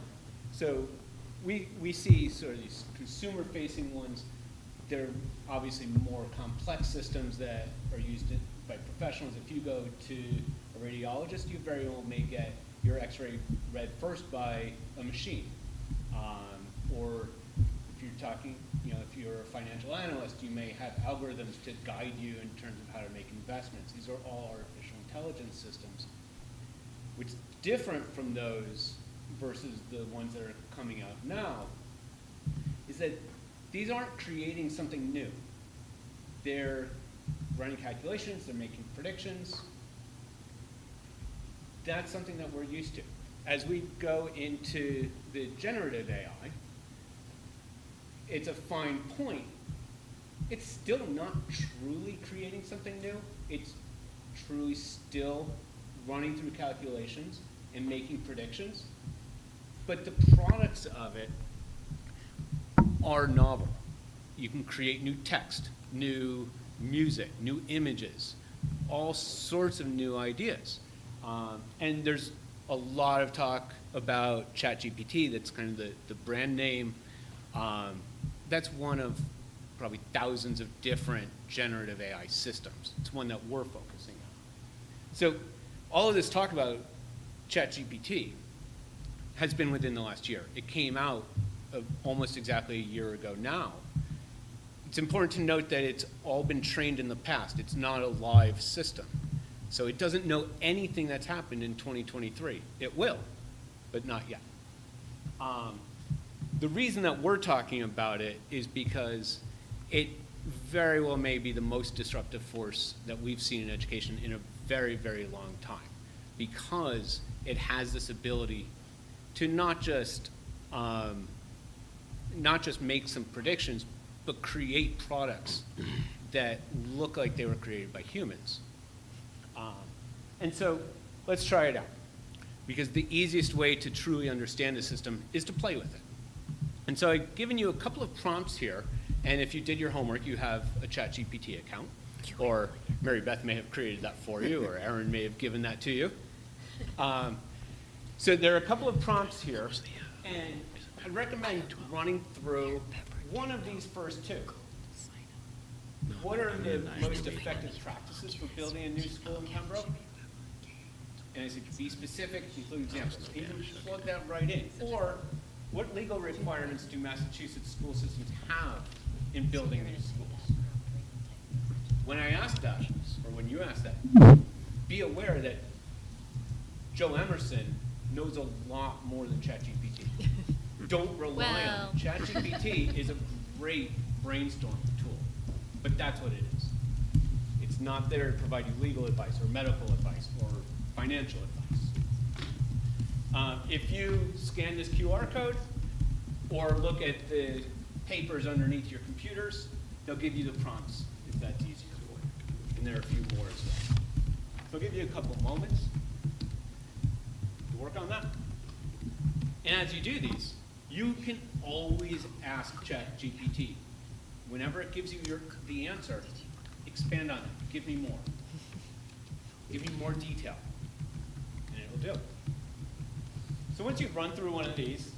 So we see sort of these consumer-facing ones. They're obviously more complex systems that are used by professionals. If you go to a radiologist, you very well may get your x-ray read first by a machine. Or if you're talking, if you're a financial analyst, you may have algorithms to guide you in terms of how to make investments. These are all artificial intelligence systems. What's different from those versus the ones that are coming out now is that these aren't creating something new. They're running calculations, they're making predictions. That's something that we're used to. As we go into the generative AI, it's a fine point. It's still not truly creating something new. It's truly still running through calculations and making predictions. But the products of it are novel. You can create new text, new music, new images, all sorts of new ideas. And there's a lot of talk about ChatGPT, that's kind of the brand name. That's one of probably thousands of different generative AI systems. It's one that we're focusing on. So all of this talk about ChatGPT has been within the last year. It came out almost exactly a year ago now. It's important to note that it's all been trained in the past. It's not a live system. So it doesn't know anything that's happened in 2023. It will, but not yet. The reason that we're talking about it is because it very well may be the most disruptive force that we've seen in education in a very, very long time, because it has this ability to not just make some predictions, but create products that look like they were created by humans. And so let's try it out, because the easiest way to truly understand the system is to play with it. And so I've given you a couple of prompts here, and if you did your homework, you have a ChatGPT account, or Mary Beth may have created that for you, or Aaron may have given that to you. So there are a couple of prompts here, and I'd recommend running through one of these first two. What are the most effective practices for building a new school in Pembroke? And I said, be specific, include examples. You can plug that right in. Or, what legal requirements do Massachusetts school systems have in building these schools? When I asked that, or when you asked that, be aware that Joe Emerson knows a lot more than ChatGPT. Don't rely on it. ChatGPT is a great brainstorming tool, but that's what it is. It's not there to provide you legal advice or medical advice or financial advice. If you scan this QR code or look at the papers underneath your computers, they'll give you the prompts if that's easier for you. And there are a few more as well. So I'll give you a couple moments to work on that. And as you do these, you can always ask ChatGPT. Whenever it gives you the answer, expand on it. Give me more. Give me more detail. And it will do it. So once you've run through one of these,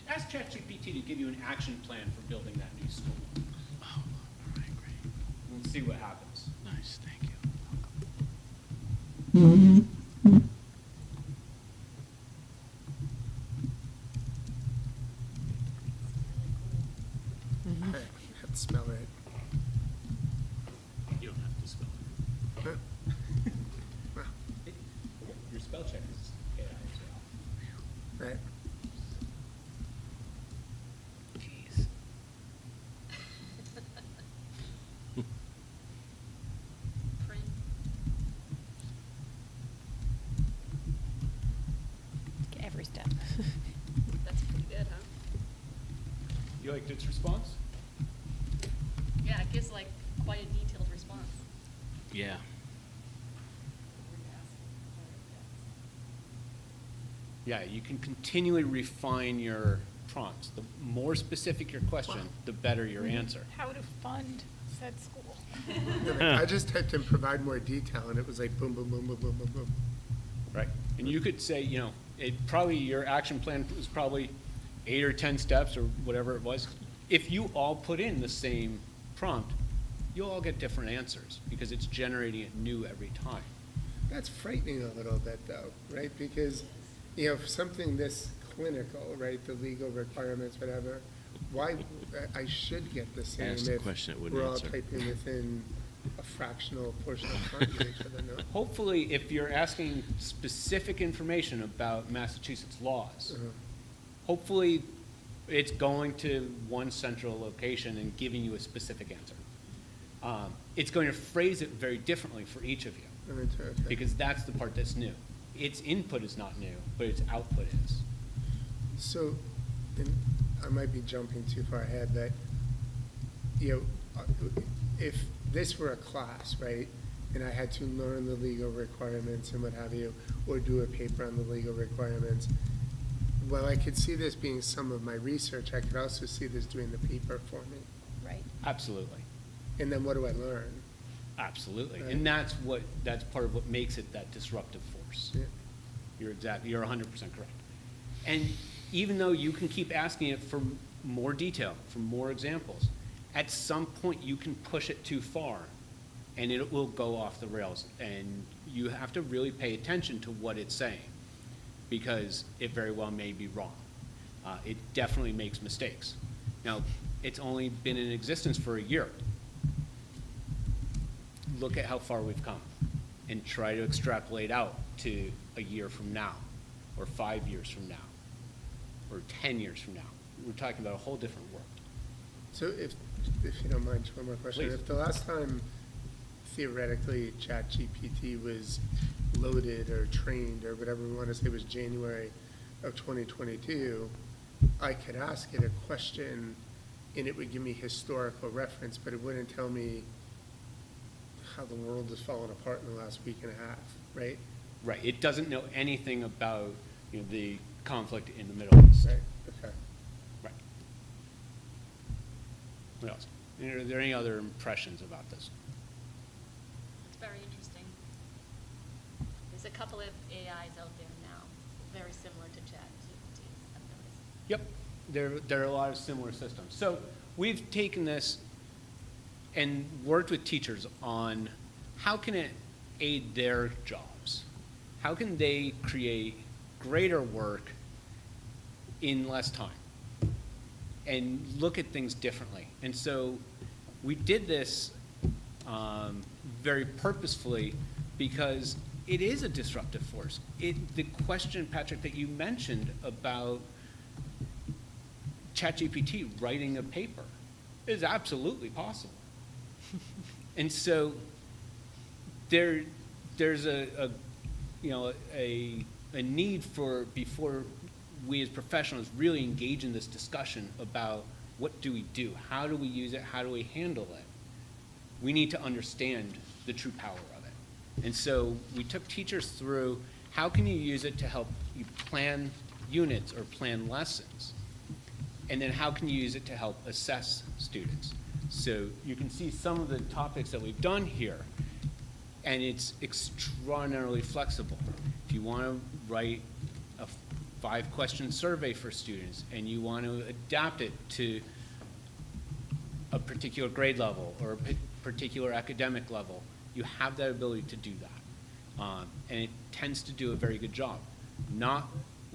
ask ChatGPT to give you an action plan for building that new school. Oh, all right, great. We'll see what happens. Nice, thank you. I have to smell it. You don't have to spell it. Well, Your spell check is AI as well. right. Jeez. Print. Every step. That's pretty good, huh? You liked its response? Yeah, it gives like quite a detailed response. Yeah. Yeah, you can continually refine your prompts. The more specific your question, the better your answer. How to fund said school. I just typed in provide more detail, and it was like boom, boom, boom, boom, boom, boom, boom. Right. And you could say, your action plan was probably 8 or 10 steps or whatever it was. If you all put in the same prompt, you'll all get different answers because it's generating it new every time. That's frightening a little bit, though, right? Because, for something this clinical, right, the legal requirements, whatever, why, I should get the same Ask the if question, it wouldn't we're all answer. typing within a fractional portion of time of each other, no? Hopefully, if you're asking specific information about Massachusetts laws, hopefully it's going to one central location and giving you a specific answer. It's going to phrase it very differently for each of you, Okay. because that's the part that's new. Its input is not new, but its output is. So, and I might be jumping too far ahead, but, if this were a class, right, and I had to learn the legal requirements and what have you, or do a paper on the legal requirements, while I could see this being some of my research, I could also see this doing the paper for me. Right. Absolutely. And then what do I learn? Absolutely. Right. And that's part of what makes it that disruptive force. Yeah. You're 100% correct. And even though you can keep asking it for more detail, for more examples, at some point you can push it too far and it will go off the rails. And you have to really pay attention to what it's saying because it very well may be wrong. It definitely makes mistakes. Now, it's only been in existence for a year. Look at how far we've come and try to extrapolate out to a year from now or 5 years from now or 10 years from now. We're talking about a whole different world. So if you don't mind, just one more question. Please. If the last time theoretically ChatGPT was loaded or trained or whatever we want to say was January of 2022, I could ask it a question and it would give me historical reference, but it wouldn't tell me how the world has fallen apart in the last week and a half, right? Right. It doesn't know anything about the conflict in the Middle East. Right, okay. Right. What else? Are there any other impressions about this? It's very interesting. There's a couple of AIs out there now, very similar to ChatGPT, I've noticed. Yep, there are a lot of similar systems. So we've taken this and worked with teachers on how can it aid their jobs? How can they create greater work in less time and look at things differently? And so we did this very purposefully because it is a disruptive force. The question, Patrick, that you mentioned about ChatGPT writing a paper is absolutely possible. And so there's a need for, before we as professionals really engage in this discussion about what do we do, how do we use it, how do we handle it, we need to understand the true power of it. And so we took teachers through how can you use it to help you plan units or plan lessons, and then how can you use it to help assess students. So you can see some of the topics that we've done here, and it's extraordinarily flexible. If you want to write a 5-question survey for students and you want to adapt it to a particular grade level or a particular academic level, you have that ability to do that. And it tends to do a very good job. Not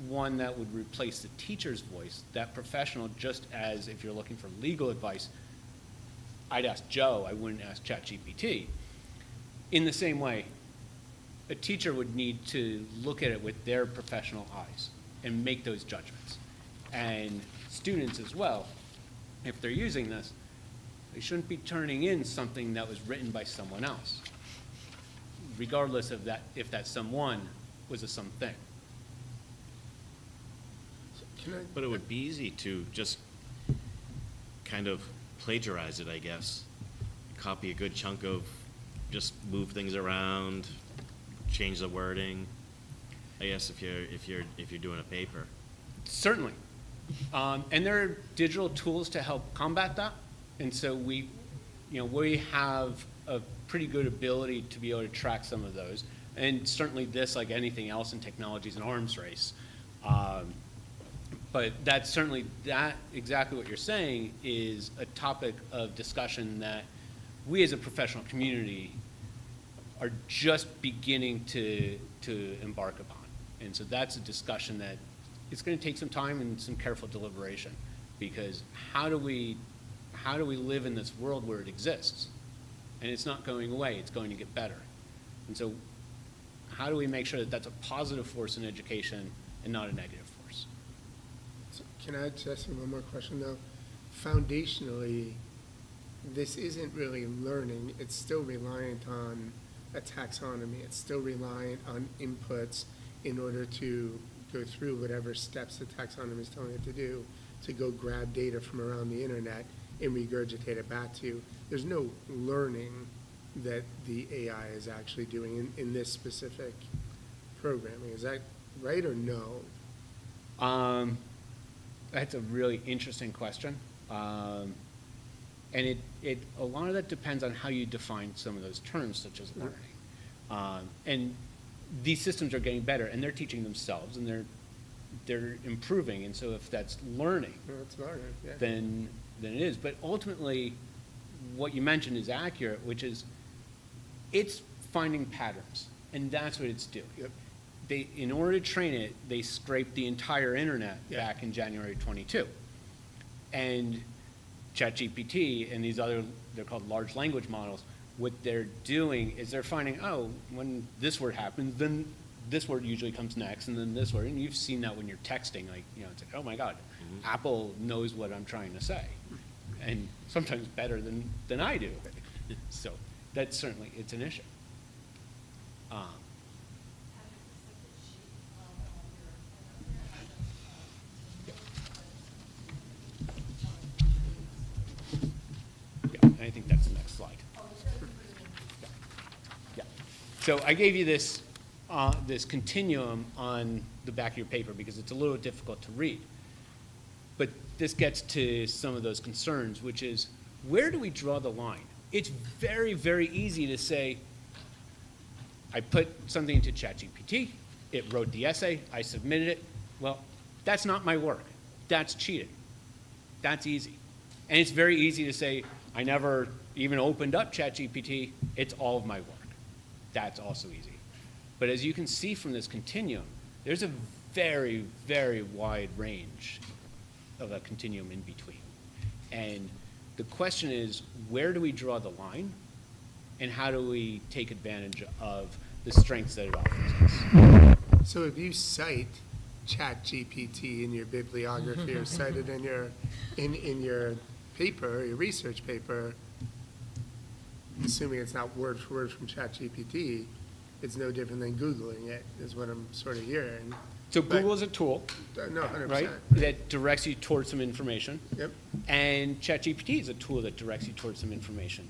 one that would replace the teacher's voice, that professional, just as if you're looking for legal advice, I'd ask Joe, I wouldn't ask ChatGPT. In the same way, a teacher would need to look at it with their professional eyes and make those judgments. And students as well, if they're using this, they shouldn't be turning in something that was written by someone else, regardless of that, if that someone was a something. But it would be easy to just kind of plagiarize it, I guess. Copy a good chunk of, just move things around, change the wording. I guess if you're doing a paper. Certainly. And there are digital tools to help combat that. And so we have a pretty good ability to be able to track some of those. And certainly this, like anything else in technology, is an arms race. But that's certainly, that exactly what you're saying is a topic of discussion that we as a professional community are just beginning to embark upon. And so that's a discussion that it's going to take some time and some careful deliberation, because how do we live in this world where it exists? And it's not going away, it's going to get better. And so how do we make sure that that's a positive force in education and not a negative force? So can I just ask you one more question though? Foundationally, this isn't really learning, it's still reliant on a taxonomy, it's still reliant on inputs in order to go through whatever steps the taxonomy is telling it to do, to go grab data from around the internet and regurgitate it back to you. There's no learning that the AI is actually doing in this specific programming. Is that right or no? That's a really interesting question. And a lot of that depends on how you define some of those terms, such as learning. And these systems are getting better, and they're teaching themselves, and they're they're improving, and so if that's learning, No, it's learning, yeah. then it is. But ultimately, what you mentioned is accurate, which is it's finding patterns, and that's what it's doing. Yep. In order to train it, they scraped the entire internet Yeah. back in January 22. And ChatGPT and these other, they're called large language models, what they're doing is they're finding, oh, when this word happens, then this word usually comes next, and then this word, and you've seen that when you're texting, like, you know, it's like, oh my God, Apple knows what I'm trying to say, and sometimes better than I do. So that's certainly, it's an issue. Yeah, I think that's the next slide. Yeah. So I gave you this, this continuum on the back of your paper because it's a little difficult to read. But this gets to some of those concerns, which is, where do we draw the line? It's very, very easy to say, I put something into ChatGPT, it wrote the essay, I submitted it. Well, that's not my work. That's cheating. That's easy. And it's very easy to say, I never even opened up ChatGPT, it's all of my work. That's also easy. But as you can see from this continuum, there's a very, very wide range of a continuum in between. And the question is, where do we draw the line? And how do we take advantage of the strengths that it offers us? So if you cite ChatGPT in your bibliography or cite it in your paper, your research paper, assuming it's not word for word from ChatGPT, it's no different than Googling it, is what I'm sort of hearing. So But- Google is a tool, No, 100%. right, that directs you towards some information. Yep. And ChatGPT is a tool that directs you towards some information.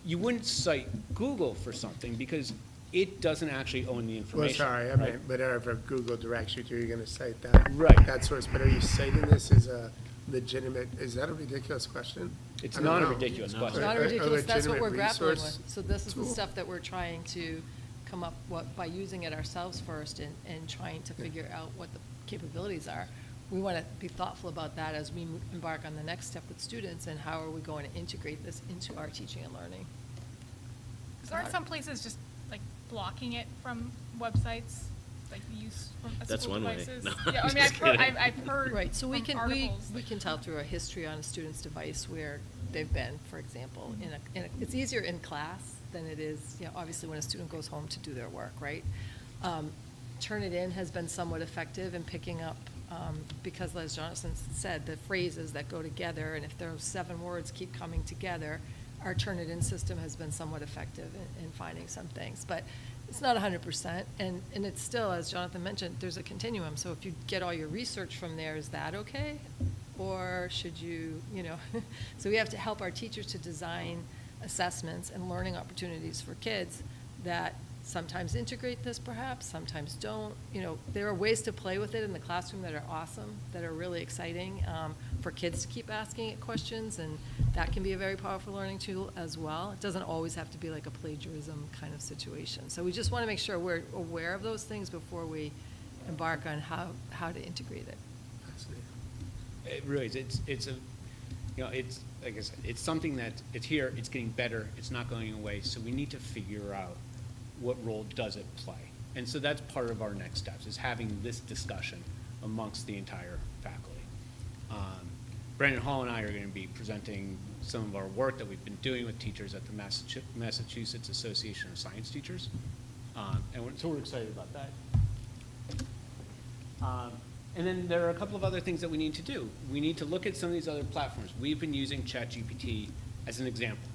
You wouldn't cite Google for something because it doesn't actually own the Well, information. sorry, I right? meant whatever Google directs you to, you're going to cite that. Right. That source, but are you citing this as a legitimate, is that a ridiculous question? It's I don't not a know. ridiculous It's question. not A ridiculous, that's what we're legitimate grappling with. resource So this is the tool. stuff that we're trying to come up, by using it ourselves first and trying to figure out what the capabilities are. We want to be thoughtful about that as we embark on the next step with students, and how are we going to integrate this into our teaching and learning. Because aren't some places just like blocking it from websites, like use from That's school one way. devices? No, Yeah, I I'm mean, just kidding. I've heard Right, so we from can, articles we that- can tell through a history on a student's device where they've been, for example, it's easier in class than it is, you know, obviously when a student goes home to do their work, right? Turnitin has been somewhat effective in picking up, because as Jonathan said, the phrases that go together, and if those 7 words keep coming together, our Turnitin system has been somewhat effective in finding some things. But it's not 100%, and it's still, as Jonathan mentioned, there's a continuum. So if you get all your research from there, is that okay? Or should you, so we have to help our teachers to design assessments and learning opportunities for kids that sometimes integrate this perhaps, sometimes don't. There are ways to play with it in the classroom that are awesome, that are really exciting for kids to keep asking it questions, and that can be a very powerful learning tool as well. It doesn't always have to be like a plagiarism kind of situation. So we just want to make sure we're aware of those things before we embark on how to integrate it. It really is. It's like I said, it's something that it's here, it's getting better, it's not going away, so we need to figure out what role does it play. And so that's part of our next steps, is having this discussion amongst the entire faculty. Brandon Hall and I are going to be presenting some of our work that we've been doing with teachers at the Massachusetts Association of Science Teachers. So we're excited about that. And then there are a couple of other things that we need to do. We need to look at some of these other platforms. We've been using ChatGPT as an example.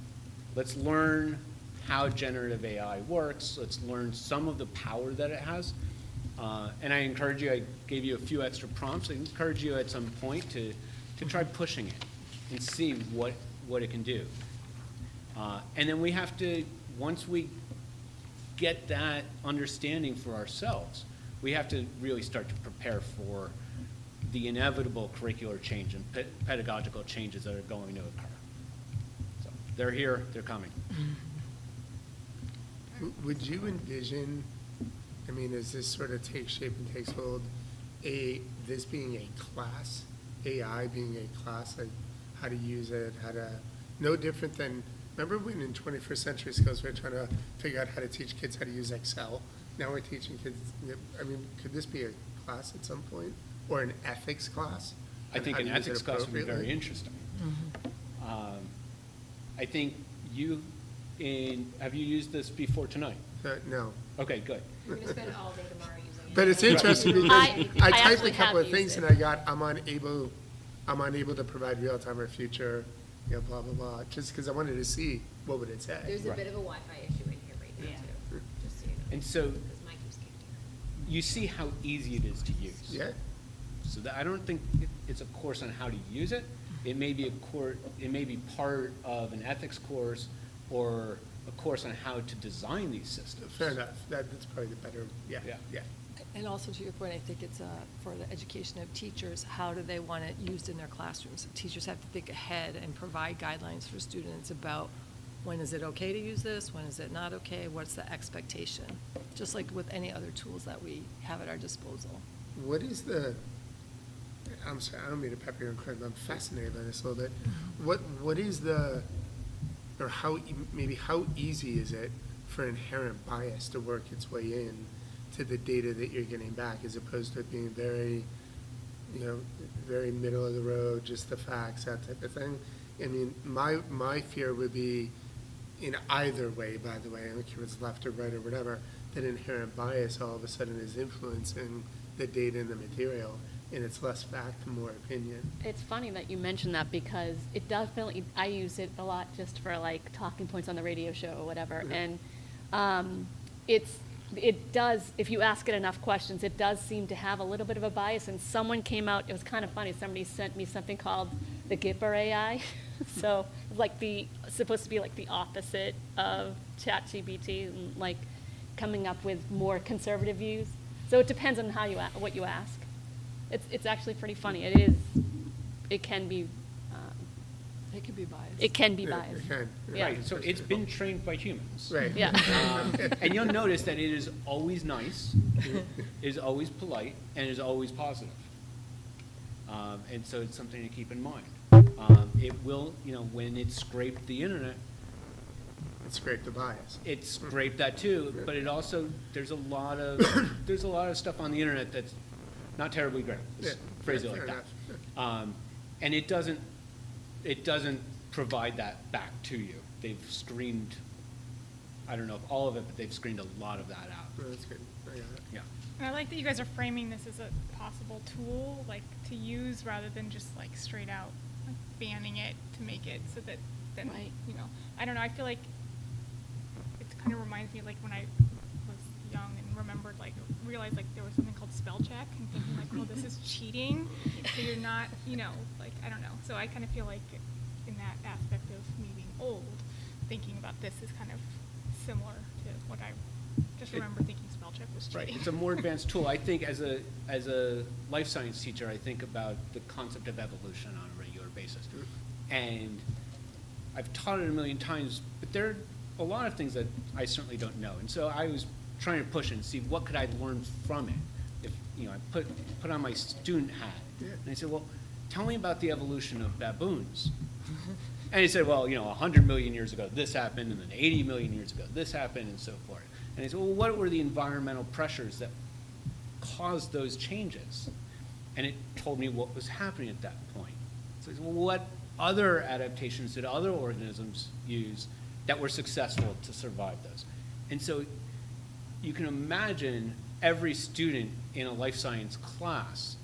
Let's learn how generative AI works. Let's learn some of the power that it has. And I encourage you, I gave you a few extra prompts. I encourage you at some point to try pushing it and see what it can do. And then we have to, once we get that understanding for ourselves, we have to really start to prepare for the inevitable curricular change and pedagogical changes that are going to occur. So they're here, they're coming. Would you envision, as this sort of takes shape and takes hold, this being a class, AI being a class, like how to use it, no different than, remember when in 21st century schools we were trying to figure out how to teach kids how to use Excel? Now we're teaching kids, I mean, could this be a class at some point? Or an ethics class? I think on an how to use it ethics class would be very appropriately? interesting. I think have you used this before tonight? No. Okay, good. We're gonna spend all day tomorrow using it. But it's interesting because I I typed actually a couple have of things used and I got, I'm unable to provide real-time or future, blah, blah, blah, just because I wanted to see what would it say. There's a Right. bit of a Wi-Fi issue in here right now too, just so you know. And so Because Mike keeps kicking it. you see how easy it is to use. Yeah, So I don't think it's a course on how to use it. It may be it may be part of an ethics course or a course on how to design these systems. fair enough, that's probably the better, yeah, Yeah. yeah. And also to your point, I think it's for the education of teachers, how do they want it used in their classrooms? Teachers have to think ahead and provide guidelines for students about when is it okay to use this, when is it not okay, what's the expectation? Just like with any other tools that we have at our disposal. What is I'm sorry, I don't mean to pepper you and cry, but I'm fascinated by this a little bit. What is or how easy is it for inherent bias to work its way in to the data that you're getting back, as opposed to it being very, very middle of the road, just the facts, that type of thing? I mean, my fear would be, in either way, by the way, I don't care if it's left or right or whatever, that inherent bias all of a sudden is influencing the data and the material, and it's less fact and more opinion. It's funny that you mentioned that because it definitely, I use it a lot just for like talking points on the radio show or whatever. Yeah. And it does, if you ask it enough questions, it does seem to have a little bit of a bias. And someone came out, it was kind of funny, somebody sent me something called the Gipper AI. So like supposed to be like the opposite of ChatGPT, and like coming up with more conservative views. So it depends on what you ask. It's actually pretty funny. It can be It could be biased. It can be Yeah, biased. it can. Yeah. Right, so it's been trained by humans. Right. Yeah. And you'll notice that it is always nice, is always polite, and is always positive. And so it's something to keep in mind. It will, when it scraped the internet, Scrape the bias. it scraped that too, but it also, there's a lot of stuff on the internet that's not terribly great. Let's phrase it like fair that. enough. And it doesn't provide that back to you. They've screened, I don't know if all of it, but they've screened a lot of that out. No, that's good, I got it. Yeah. And I like that you guys are framing this as a possible tool, like, to use rather than just like straight out like, banning it to make it so that then, Right. I don't know, I feel like it kind of reminds me of like when I was young and remembered, like, realized like there was something called spell check and thinking like, well, this is cheating, so you're not, like, I don't know. So I kind of feel like in that aspect of me being old, thinking about this is kind of similar to what I just remember thinking spell check was cheating. Right, it's a more advanced tool. I think as a life science teacher, I think about the concept of evolution on a regular basis. And I've taught it a million times, but there are a lot of things that I certainly don't know. And so I was trying to push and see what could I learn from it. If, I put on my student hat. Yeah. And I said, well, tell me about the evolution of baboons. And he said, well, 100 million years ago this happened, and then 80 million years ago this happened, and so forth. And I said, well, what were the environmental pressures that caused those changes? And it told me what was happening at that point. So I said, well, what other adaptations did other organisms use that were successful to survive those? And so you can imagine every student in a life science class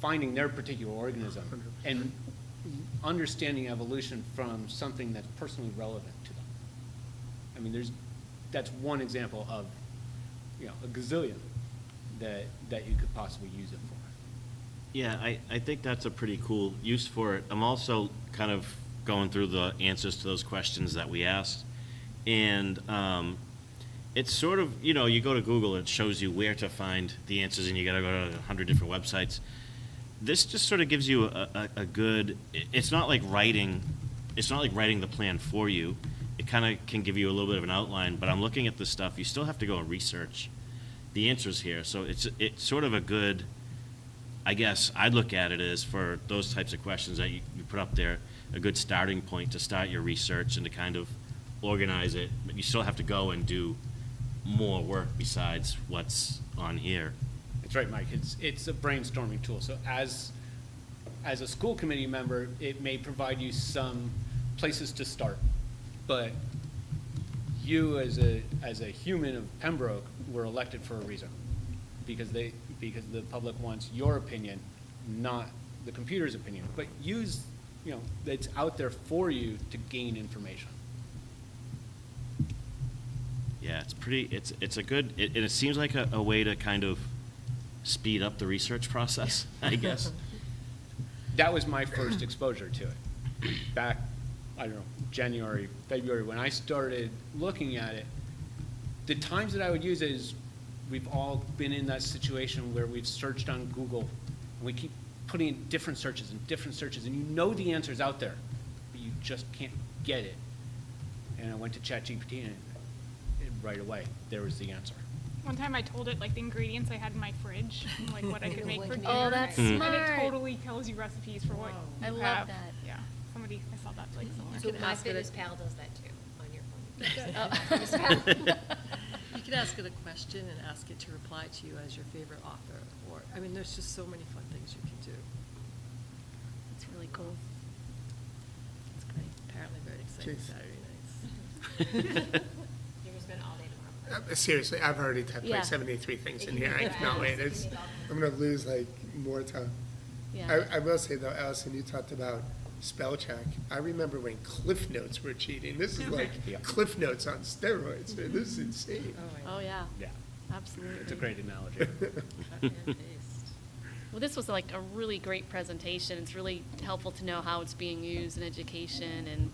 finding their particular organism and understanding evolution from something that's personally relevant to them. I mean, that's one example of, a gazillion that you could possibly use it for. Yeah, I think that's a pretty cool use for it. I'm also kind of going through the answers to those questions that we asked. And it's sort of, you go to Google, it shows you where to find the answers, and you got to go to 100 different websites. This just sort of gives you a good, it's not like writing the plan for you. It kind of can give you a little bit of an outline, but I'm looking at this stuff. You still have to go and research the answers here. So it's sort of a good I guess I'd look at it as for those types of questions that you put up there, a good starting point to start your research and to kind of organize it, but you still have to go and do more work besides what's on here. That's right, Mike. It's a brainstorming tool. So as a school committee member, it may provide you some places to start, but you as a human of Pembroke were elected for a reason, because the public wants your opinion, not the computer's opinion. But it's out there for you to gain information. Yeah, it's a good, and it seems like a way to kind of speed up the research process, I guess. That was my first exposure to it. Back, I don't know, January, February, when I started looking at it, the times that I would use it is we've all been in that situation where we've searched on Google and we keep putting in different searches, and you know the answer's out there, but you just can't get it. And I went to ChatGPT and right away, there was the answer. One time I told it like the ingredients I had in my fridge, and, like what I could make for dinner. Oh, that's And smart. it totally tells you recipes for what I you love have. that. Yeah, I saw that like somewhere. So can My ask it Fitness a- Pal does that too, on your phone. Oh. You could ask it a question and ask it to reply to you as your favorite author, or, I mean, there's just so many fun things you can do. That's really cool. It's great. Apparently very exciting Jeez. Saturday nights. You're gonna spend all day tomorrow. Seriously, I've already typed Yeah. like 73 things in You here. can I do cannot wait. ads, you can do all I'm gonna lose like more time. Yeah. I will say though, Allison, you talked about spell check. I remember when Cliff Notes were cheating. This is like Yeah. Cliff Notes on steroids. Man. This is insane. Oh, yeah. Yeah, Absolutely. it's a great analogy. Cut and paste. Well, this was like a really great presentation. It's really helpful to know how it's being used in education, and,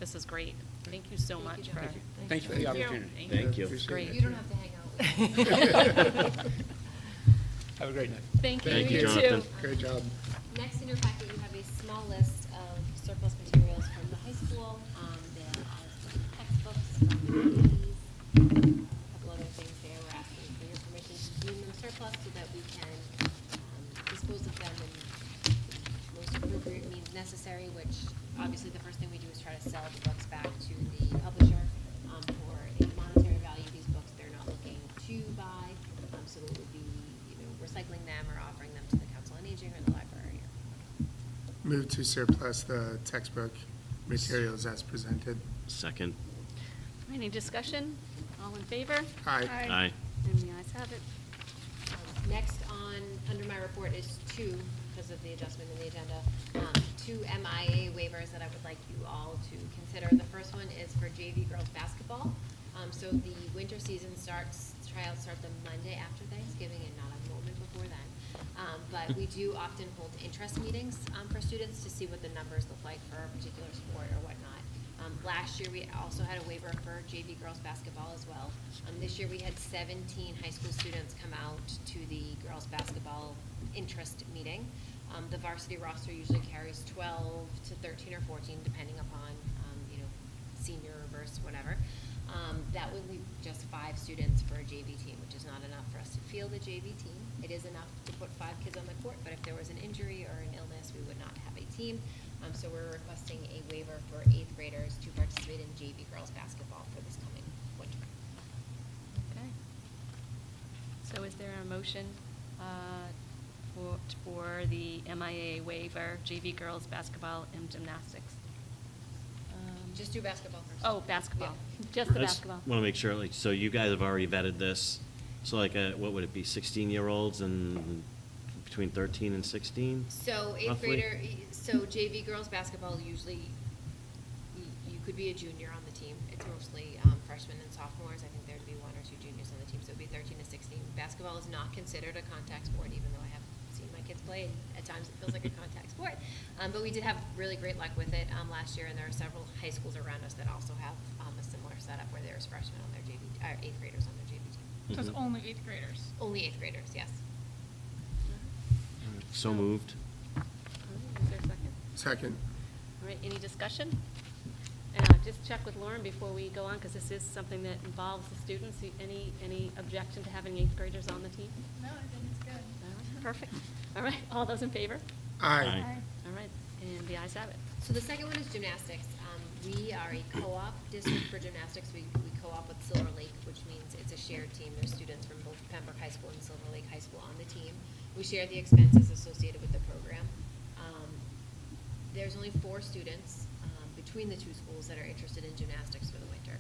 this is great. Thank you so Thank you, much John. for. Thank you for the Thank you. opportunity. Thank you. Appreciate Great. it. You don't have to hang out with me. Have a great night. Thank you. Thank you, You Jonathan. too. Great job. Next in your packet, you have a small list of surplus materials from the high school. There are some textbooks, a couple other things there. We're asking for your permission to deem them surplus so that we can dispose of them in the most appropriate means necessary, which obviously the first thing we do is try to sell the books back to the publisher for a monetary value. These books they're not looking to buy, so it would be recycling them or offering them to the Council on Aging or the library. Move to surplus the textbook materials as presented. Second. Any discussion? All in favor? Aye. Aye. And the ayes have it. Next under my report is two, because of the adjustment in the agenda, two MIA waivers that I would like you all to consider. The first one is for JV girls basketball. So the winter season tryouts start the Monday after Thanksgiving and not a moment before then. But we do often hold interest meetings for students to see what the numbers look like for a particular sport or whatnot. Last year, we also had a waiver for JV girls basketball as well. This year, we had 17 high school students come out to the girls basketball interest meeting. The varsity roster usually carries 12 to 13 or 14, depending upon, senior versus whatever. That would leave just 5 students for a JV team, which is not enough for us to field a JV team. It is enough to put 5 kids on the court, but if there was an injury or an illness, we would not have a team. So we're requesting a waiver for 8th graders to participate in JV girls basketball for this coming winter. Okay. So is there a motion for the MIA waiver, JV girls basketball and gymnastics? Just do basketball first. Oh, basketball. Yeah. Just the I just basketball. want to make sure, so you guys have already vetted this. So what would it be, 16-year-olds and between 13 and 16? So 8th roughly? grader, so JV girls basketball usually, you could be a junior on the team. It's mostly freshmen and sophomores. I think there'd be 1 or 2 juniors on the team, so it'd be 13 to 16. Basketball is not considered a contact sport, even though I have seen my kids play. At times, it feels like a contact sport. But we did have really great luck with it last year, and there are several high schools around us that also have a similar setup where there's freshmen on their JV, 8th graders on their JV team. So it's only 8th graders. Only 8th graders, yes. So moved. All right, is there a second? Second. All right, any discussion? Just check with Lauren before we go on, because this is something that involves the students. Any objection to having 8th graders on the team? No, I think it's good. Perfect. All right, all those in favor? Aye. All right, and the ayes have it. So the second one is gymnastics. We are a co-op district for gymnastics. We co-op with Silver Lake, which means it's a shared team. There's students from both Pembroke High School and Silver Lake High School on the team. We share the expenses associated with the program. There's only 4 students between the 2 schools that are interested in gymnastics for the winter.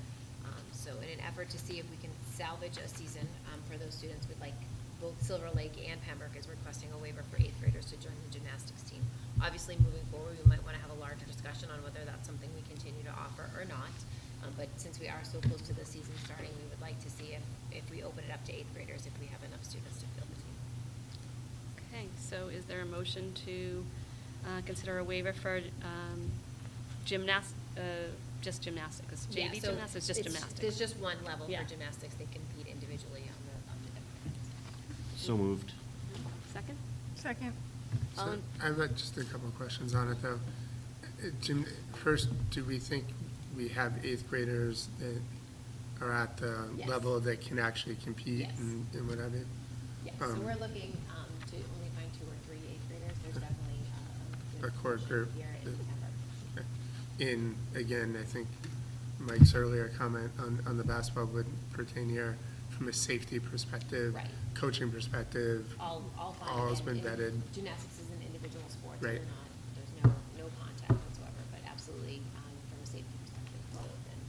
So in an effort to see if we can salvage a season for those students, we'd like both Silver Lake and Pembroke is requesting a waiver for 8th graders to join the gymnastics team. Obviously, moving forward, we might want to have a larger discussion on whether that's something we continue to offer or not. But since we are so close to the season starting, we would like to see if we open it up to 8th graders, if we have enough students to fill the team. Okay, so is there a motion to consider a waiver for just gymnastics? Yeah, JV so gymnastics, just gymnastics? There's just one level Yeah. for gymnastics. They compete individually on the different events. So moved. Second? Second. All So in- I've got just a couple of questions on it, though. First, do we think we have 8th graders that are at the Yes. level that can actually compete Yes. and what have you? Yeah, so we're looking to only find 2 or 3 8th graders. There's definitely A core group here in that- Pembroke. In, again, I think Mike's earlier comment on the basketball would pertain here from a safety perspective, Right. coaching perspective. All fine. All has And- been and vetted. Gymnastics is an individual sport, so Right. there's no contact whatsoever, but absolutely, from a safety perspective, well within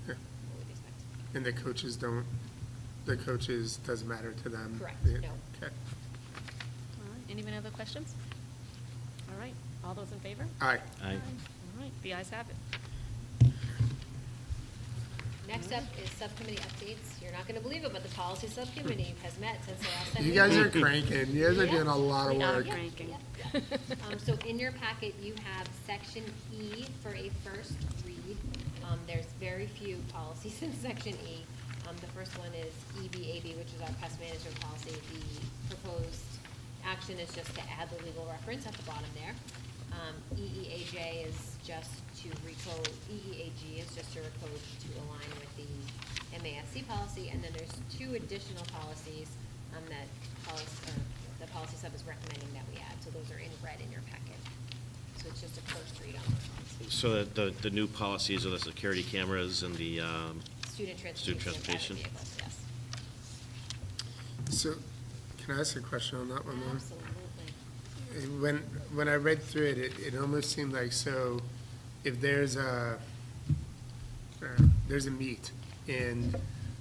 Yeah. what we'd expect. And the coaches, doesn't matter to them? Correct, Yeah, no. Okay. All right, any other questions? All right, all those in favor? Aye. Aye. All right, the ayes have it. Next up is subcommittee updates. You're not gonna believe it, but the policy subcommittee has met since the last time. You we guys met. are cranking. You guys are doing a lot of We are work. cranking. So in your packet, you have section E for a first read. There's very few policies in section E. The first one is EBAB, which is our pest management policy. The proposed action is just to add the legal reference at the bottom there. EEAJ is just to recode, EEAG is just to recode to align with the MASC policy, and then there's 2 additional policies that the policy sub is recommending that we add, so those are in red in your packet. So it's just a first read on those policies. So the new policies are the security cameras and the, Student transportation. Student and private transportation. vehicles, yes. So, can I ask a question on that one, Lauren? Absolutely. When I read through it, it almost seemed like, so if there's a meet, and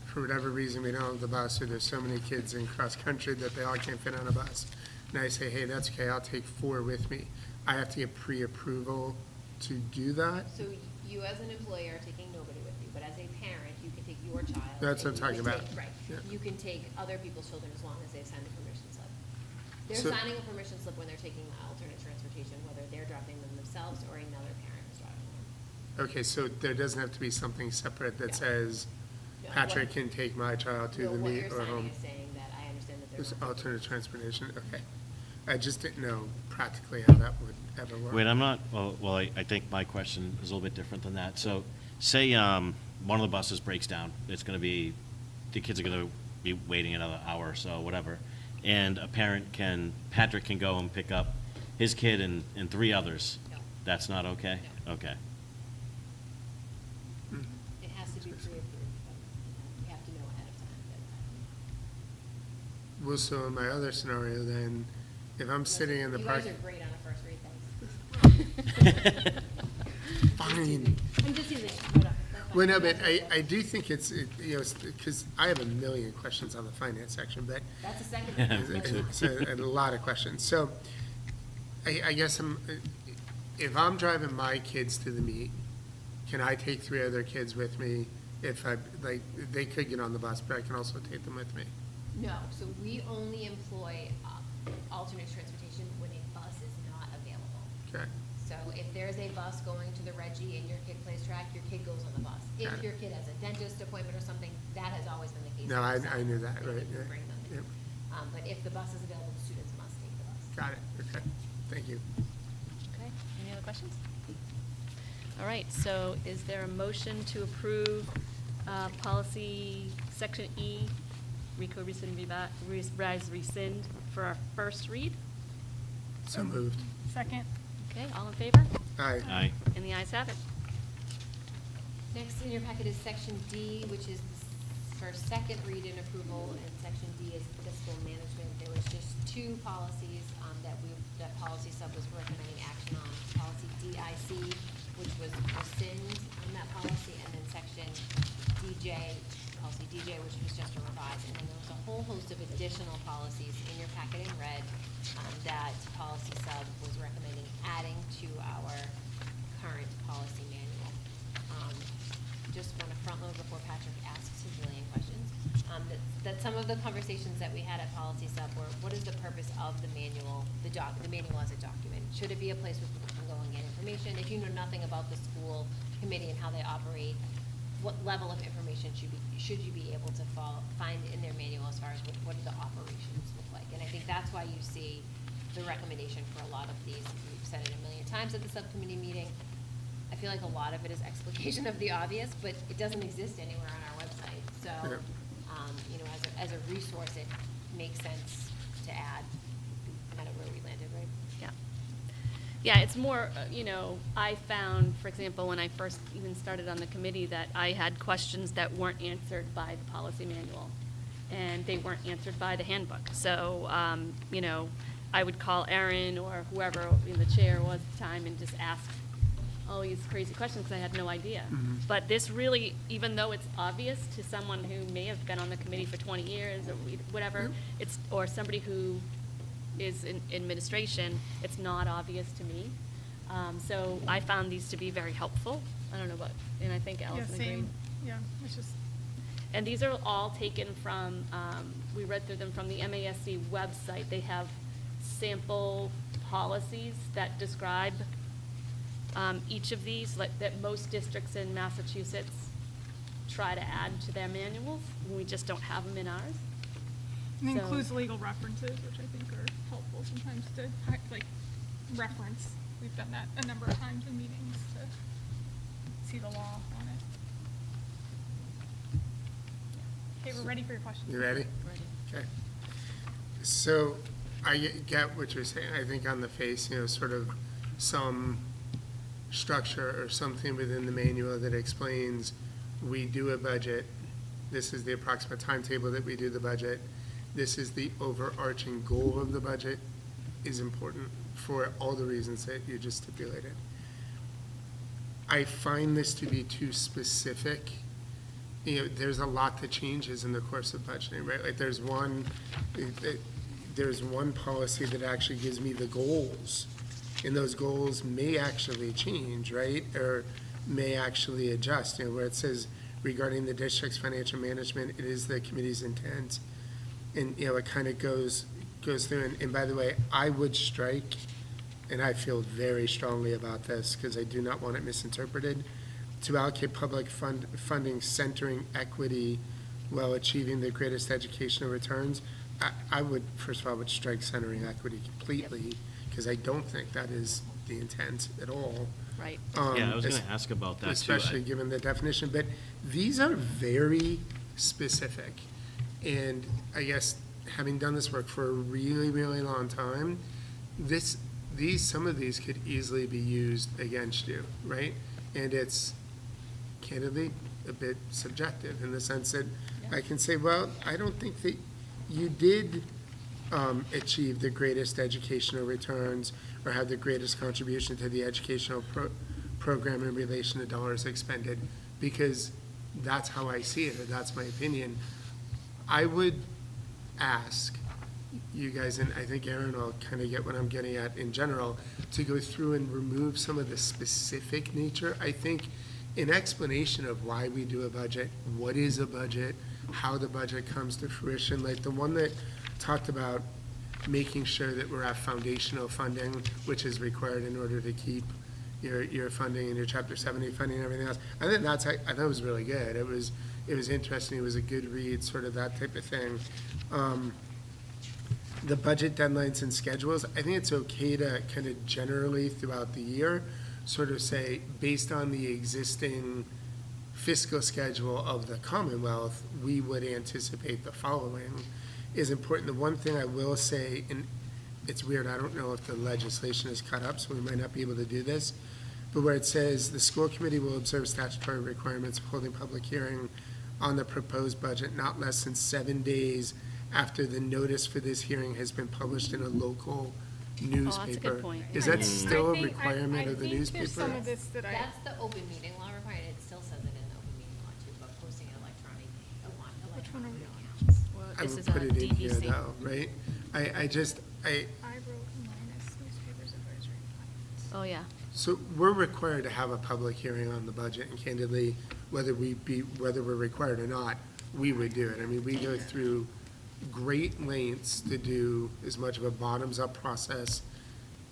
for whatever reason we don't have the bus, or there's so many kids in cross-country that they all can't fit on a bus, and I say, hey, that's okay, I'll take 4 with me, I have to get pre-approval to do that? So you as an employer are taking nobody with you, but as a parent, you can take your child. That's what and I'm you talking can about. take- Right. Yeah. You can take other people's children as long as they've signed a permission slip. They're So- signing a permission slip when they're taking alternate transportation, whether they're dropping them themselves or another parent is driving them. Okay, so there doesn't have to be something separate that No. says No, Patrick what- can take my child to No, the what meet you're or signing home? is saying that I understand that There's they're. going to- alternate transportation, okay. I just didn't know practically how that would ever work. wait, I'm not, well, I think my question is a little bit different than that. So, say, one of the buses breaks down, it's gonna be, the kids are gonna be waiting another hour or so, whatever. And Patrick can go and pick up his kid and 3 others. No. That's not okay? No. Okay. It has to be pre-approved, but you have to know ahead of time that. Well, so in my other scenario then, if I'm sitting in the You park. guys are great on a first read, thanks. Fine. I'm just teasing. No, no, that's fine. Well, no, You but guys are I great. do think it's, because I have a million questions on the finance section, but That's a second. Me too. it's a lot of questions. So I guess if I'm driving my kids to the meet, can I take 3 other kids with me? If they could get on the bus, but I can also take them with me. No, so we only employ alternate transportation when a bus is not available. Okay, So if there's a bus going to the Reggie and your kid plays track, your kid goes on the bus. Got If it. your kid has a dentist appointment or something, that has always been the case. No, with the I knew that, summer. right, You can yeah. bring them. Yep. But if the bus is available, the students must take the bus. got it, okay, thank you. Okay, any other questions? All right, so is there a motion to approve policy section E rescind for our first read. So moved. Second. Okay, all in favor? Aye. Aye. And the ayes have it. Next in your packet is section D, which is for second read and approval, and section D is fiscal management. There was just two policies that policy sub was recommending action on. Policy DIC, which was rescind on that policy, and then section policy DJ, which was just a revise. And then there was a whole host of additional policies in your packet in red that policy sub was recommending adding to our current policy manual. Just want to front load before Patrick asks his million questions. That some of the conversations that we had at policy sub were, what is the purpose of the manual, the manual as a document? Should it be a place where people can go and get information? If you know nothing about the school committee and how they operate, what level of information should you be able to find in their manual as far as what do the operations look like? And I think that's why you see the recommendation for a lot of these. We've said it a million times at the subcommittee meeting. I feel like a lot of it is explication of the obvious, but it doesn't exist anywhere on our website. So, as a resource, it makes sense to add, no matter where we landed, right? Yeah. Yeah, it's more, I found, for example, when I first even started on the committee, that I had questions that weren't answered by the policy manual, and they weren't answered by the handbook. So, I would call Erin or whoever the chair was at the time and just ask all these crazy questions because I had no idea. Mm-hmm. But this really, even though it's obvious to someone who may have been on the committee for 20 years or whatever, or somebody who is in administration, it's not obvious to me. So I found these to be very helpful. I don't know what, and I think Allison agreed. Same. Yeah, it's just. And these are all taken from, we read through them from the MASC website. They have sample policies that describe each of these, that most districts in Massachusetts try to add to their manuals, and we just don't have them in ours. It So- includes legal references, which I think are helpful sometimes to, reference. We've done that a number of times in meetings to see the law on it. Okay, we're ready for your questions. You ready? Okay. So I get what you're saying. I think on the face, sort of some structure or something within the manual that explains we do a budget. This is the approximate timetable that we do the budget. This is the overarching goal of the budget is important for all the reasons that you just stipulated. I find this to be too specific. There's a lot that changes in the course of budgeting, right? Like there's one policy that actually gives me the goals, and those goals may actually change, right? Or may actually adjust, where it says regarding the district's financial management, it is the committee's intent. And, it kind of goes through, and by the way, I would strike, and I feel very strongly about this because I do not want it misinterpreted, to allocate public funding centering equity while achieving the greatest educational returns. I would, first of all, would strike centering equity completely, because I don't think that is the intent at all. Right. Yeah, I was going to ask about that too. Especially given the definition, but these are very specific. And I guess, having done this work for a really, really long time, some of these could easily be used against you, right? And it's candidly a bit subjective in the sense that I can say, well, I don't think that you did achieve the greatest educational returns or have the greatest contribution to the educational program in relation to dollars expended, because that's how I see it, or that's my opinion. I would ask you guys, and I think Aaron will kind of get what I'm getting at in general, to go through and remove some of the specific nature. I think an explanation of why we do a budget, what is a budget, how the budget comes to fruition, like the one that talked about making sure that we're at foundational funding, which is required in order to keep your funding and your Chapter 70 funding and everything else. I thought it was really good. It was interesting. It was a good read, sort of that type of thing. The budget deadlines and schedules, I think it's okay to kind of generally throughout the year sort of say, based on the existing fiscal schedule of the Commonwealth, we would anticipate the following is important. The one thing I will say, and it's weird, I don't know if the legislation is cut up, so we might not be able to do this, but where it says, the school committee will observe statutory requirements of holding public hearing on the proposed budget not less than 7 days after the notice for this hearing has been published in a local newspaper. that's a good point. Is that I still a think- requirement of the I think there's some newspaper? of this that I. That's the open meeting law requirement, it still says it in the open meeting law too, but posting it Which one are we electronically on? counts. Well, I this would is a put it in here DVC. though, right? I wrote minus newspapers advisory. Oh, yeah. so we're required to have a public hearing on the budget, and candidly, whether we're required or not, we would do it. I mean, we go through great lengths to do as much of a bottoms-up process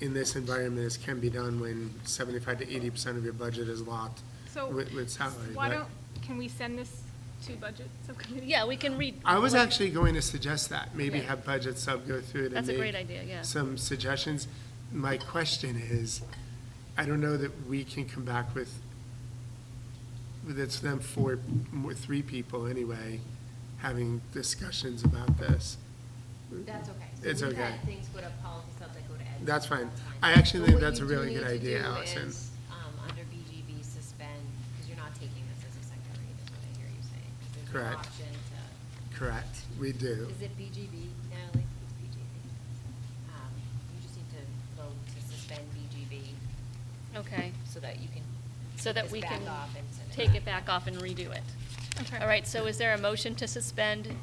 in this environment as can be done when 75 to 80% of your budget is locked So with salary. why But don't, can we send this to budget subcommittee? Yeah, we can read. I was actually going to suggest that, maybe Yeah. have budget sub go through it and That's a make great idea, yeah. some suggestions. My question is, I don't know that we can come back with, it's them three people anyway, having discussions about this. That's okay. It's So we've okay. had things go to policy sub that go to ed. That's fine. That's I actually But think what that's a you really do good need to idea, do Allison. is, under BGB suspend, because you're not taking this as a second read, is what I hear you saying. 'Cause there's an Correct. option to, Correct, we do. is it BGB, Natalie? It's BGB. You just need to vote to suspend BGB Okay, so that you can so take that this we back can off and send take it back off and redo it. Okay. All right, so is there a motion to suspend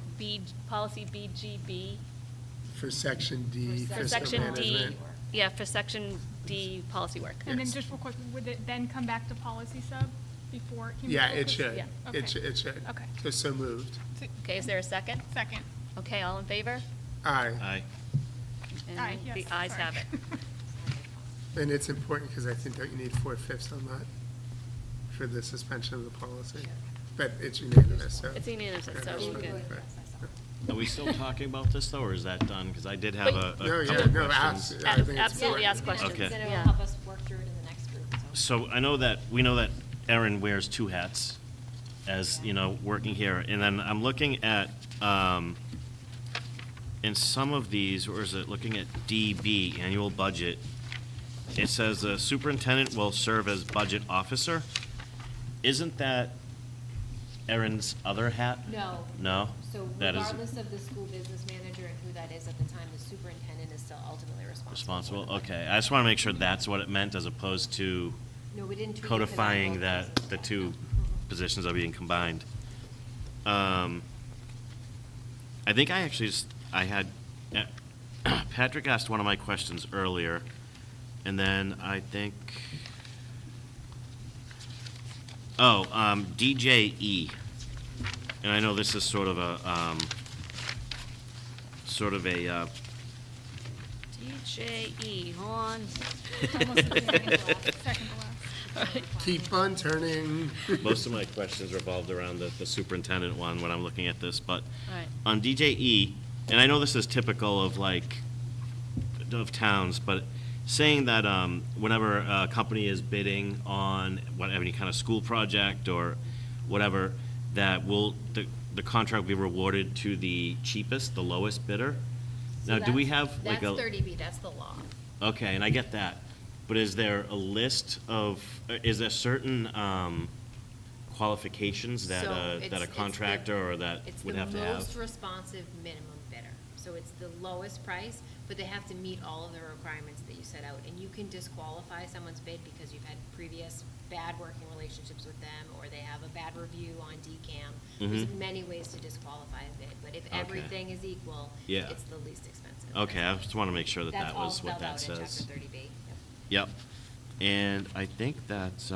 policy BGB? For section D, For For fiscal section D, management. yeah, for section D, policy work. And then Yes. just real quick, would it then come back to policy sub before it came? Yeah, to it focus? should. Yeah. Okay. It should. Okay. So moved. Okay, is there a second? Second. Okay, all in favor? Aye. Aye. And Aye, yes, the ayes sorry. have it. And it's important because I think, don't you need 4/5 on that for the suspension of the policy? But it's unanimous, so. It's unanimous, so Yeah, we're that's good. right. Are we still talking about this, though, or is that done? Because I did have a No, couple yeah, of no, questions. I think it's Absolutely, important. ask questions. Okay. Then it Yeah. will help us work through it in the next group, so. So we know that Erin wears two hats as, working here. And then I'm looking at, in some of these, or is it looking at DB, annual budget, it says the superintendent will serve as budget officer. Isn't that Erin's other hat? No. No? So That is regardless of the school business manager and who that is at the time, the superintendent is still ultimately responsible. responsible? for the budget. Okay, I just want to make sure that's what it meant as opposed to No, we didn't tweak it for codifying both that places. the two Mhm. positions are being combined. I think I actually I had, Patrick asked one of my questions earlier, and then I think, DJE. And I know this is sort of a, DJE, hold on. Almost the second to last. Keep on turning. most of my questions revolved around the superintendent one when I'm looking at this, but All right. on DJE, and I know this is typical of of towns, but saying that whenever a company is bidding on any kind of school project or whatever, that the contract will be rewarded to the cheapest, the lowest bidder. So Now, do we that's- have That's 30B, that's the law. Okay, and I get that, but is there a list of, is there certain qualifications that So that it's a the- contractor or that would have to It's the most have? responsive minimum bidder. So it's the lowest price, but they have to meet all of the requirements that you set out. And you can disqualify someone's bid because you've had previous bad working relationships with them, or they have a bad review on DCAM. There's Mhm. many ways to disqualify a bid, but if Okay. everything is equal, Yeah. it's the least expensive. Okay, I just want to make sure that That's that all was what spelled that out in says. chapter 30B. Yep. Yep, and I think that's,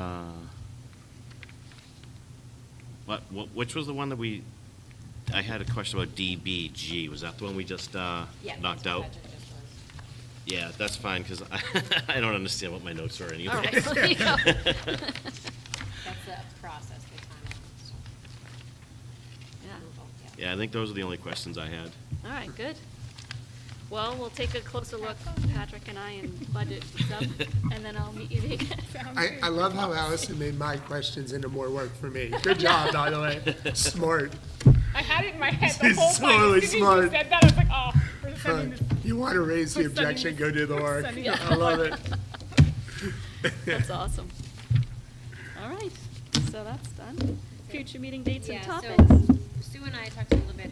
which was the one that I had a question about DBG, was that the one we just Yeah, knocked that's what out? Patrick just was. Yeah, that's fine, because I don't understand what my notes are anyway. All right, so you go. That's the process, the timeline. So, Yeah. approval, Yeah, I think those are the only questions I had. All right, good. Well, we'll take a closer look, Patrick and I, and budget stuff, and then I'll meet you again. I love how Allison made my questions into more work for me. Good job, by the way. Smart. I had it in my head the She's whole time. totally As soon as smart. you said that, I was like, oh, we're sending this. You want to raise the We're sending objection, this- go do the we're work. sending this- I love it. That's awesome. All right, so that's done. Future meeting dates and Yeah, topics. so Sue and I talked a little bit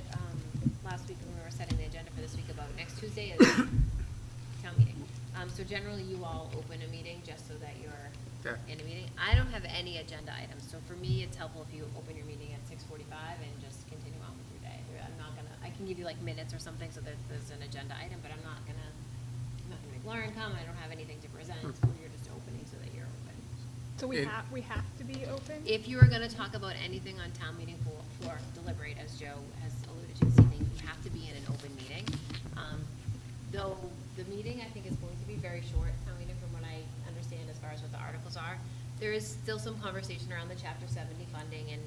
last week when we were setting the agenda for this week about next Tuesday is town meeting. So generally, you all open a meeting just so that you're Yeah. in a meeting. I don't have any agenda items, so for me, it's helpful if you open your meeting at 6:45 and just continue on with your day. I'm not gonna, I can give you like minutes or something so that there's an agenda item, but I'm not gonna make Lauren come, I don't have anything to present, you're just opening so that you're open. So we have to be open? If you are gonna talk about anything on town meeting floor, deliberate, as Joe has alluded to this evening, you have to be in an open meeting. Though the meeting, I think, is going to be very short, town meeting, from what I understand as far as what the articles are. There is still some conversation around the Chapter 70 funding and,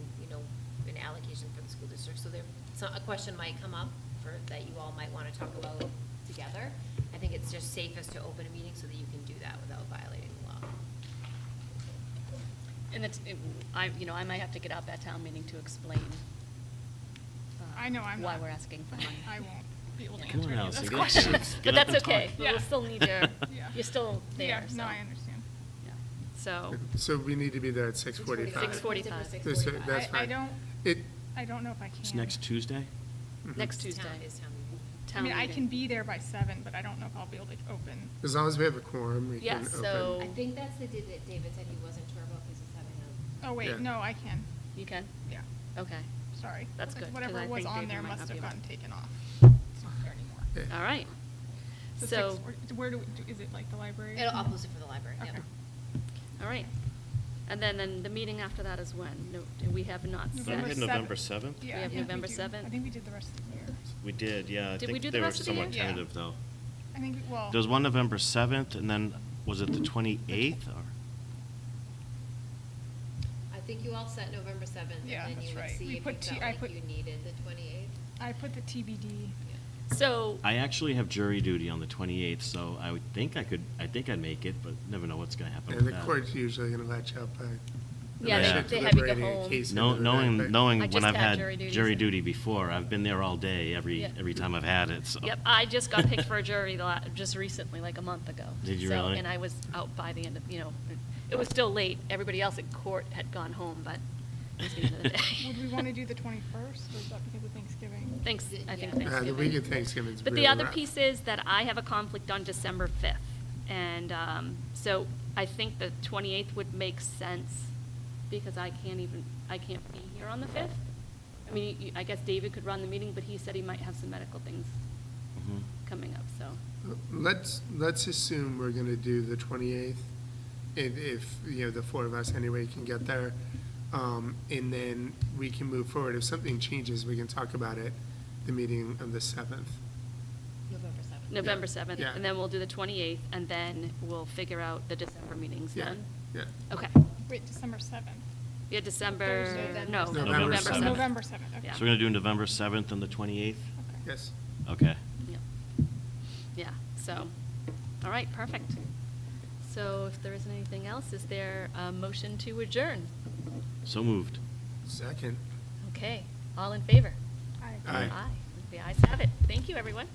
an allocation for the school district. So a question might come up that you all might wanna talk about together. I think it's just safest to open a meeting so that you can do that without violating the law. And I might have to get up at town meeting to explain. I know I'm Why not. we're asking for money. I won't be able to Come answer on, any of Allison, those get questions. Get But up that's and talk. okay. Yeah. We'll still need Yeah. you're still there, Yeah, so. no, I understand. Yeah. So, So we need to be there at 6:45. 6:45. 6:45. That's I fine. don't, It, I don't know if I can. It's next Tuesday? next It's Tuesday. town meeting. I Town mean, I meeting. can be there by 7, but I don't know if I'll be able to open. as long as we have a quorum, we can Yes, open. so- I think that's the day that David said he wasn't sure about because he's having Oh, wait, Yeah. no, I can. You can? Yeah, Okay. sorry. That's good, 'cause Whatever I was think on David there might must not have be able- gotten taken off. It's not there anymore. Yeah. All right. So So, where do, is it like the library? I'll post it for the library, yep. Okay. all right. And then the meeting after that is when? No, we have not set. November We had 7th. November 7th? Yeah, We I have think November do. 7th? I think we did the rest of the year. We did, yeah. I Did we think do the they were rest of the somewhat year? Yeah. tentative, though. I think, well. There was one November 7th, and then, was it the 28th, or? I think you all set November 7th, Yeah, and then that's you would right. see We if put you T- felt I like put- you needed the 28th. I put the TBD. So, I actually have jury duty on the 28th, so I would think I'd make it, but never know what's gonna happen Yeah, with the that. court's usually gonna let you up by. yeah, Yeah. they have you go deliberating a home. case No, into the night, but- knowing I when just I've had had jury duty, jury so- duty before, I've been there all day, every Yeah. time I've had it, so. Yep, I just got picked for a jury just recently, like a month ago. Did you So- really? And I was out by the end of, it was still late. Everybody else at court had gone home, but it was the end of the day. Would we want to do the 21st, or is that because of Thanksgiving? Thanks, I think Yeah. The Thanksgiving. week of Thanksgiving's But really the other rough. piece is that I have a conflict on December 5th. And so I think the 28th would make sense because I can't be here on the 5th. I mean, I guess David could run the meeting, but he said he might have some medical things Mhm. coming up, so. Let's assume we're gonna do the 28th, and if, the four of us anyway can get there. And then we can move forward. If something changes, we can talk about it, the meeting of the 7th. November 7th. November 7th, Yeah. and then we'll do the 28th, and then we'll figure out the December meetings Yeah, then. yeah. Okay. Wait, December 7th? Yeah, December, Thursday. no, November November 7th. 7th. November 7th, okay. Yeah. So we're gonna do November 7th and the 28th? Okay. Yes. Okay. Yep. Yeah, so, all right, perfect. So if there isn't anything else, is there a motion to adjourn? So moved. Second. Okay, all in favor? Aye. Aye. The ayes have it. Thank you, everyone.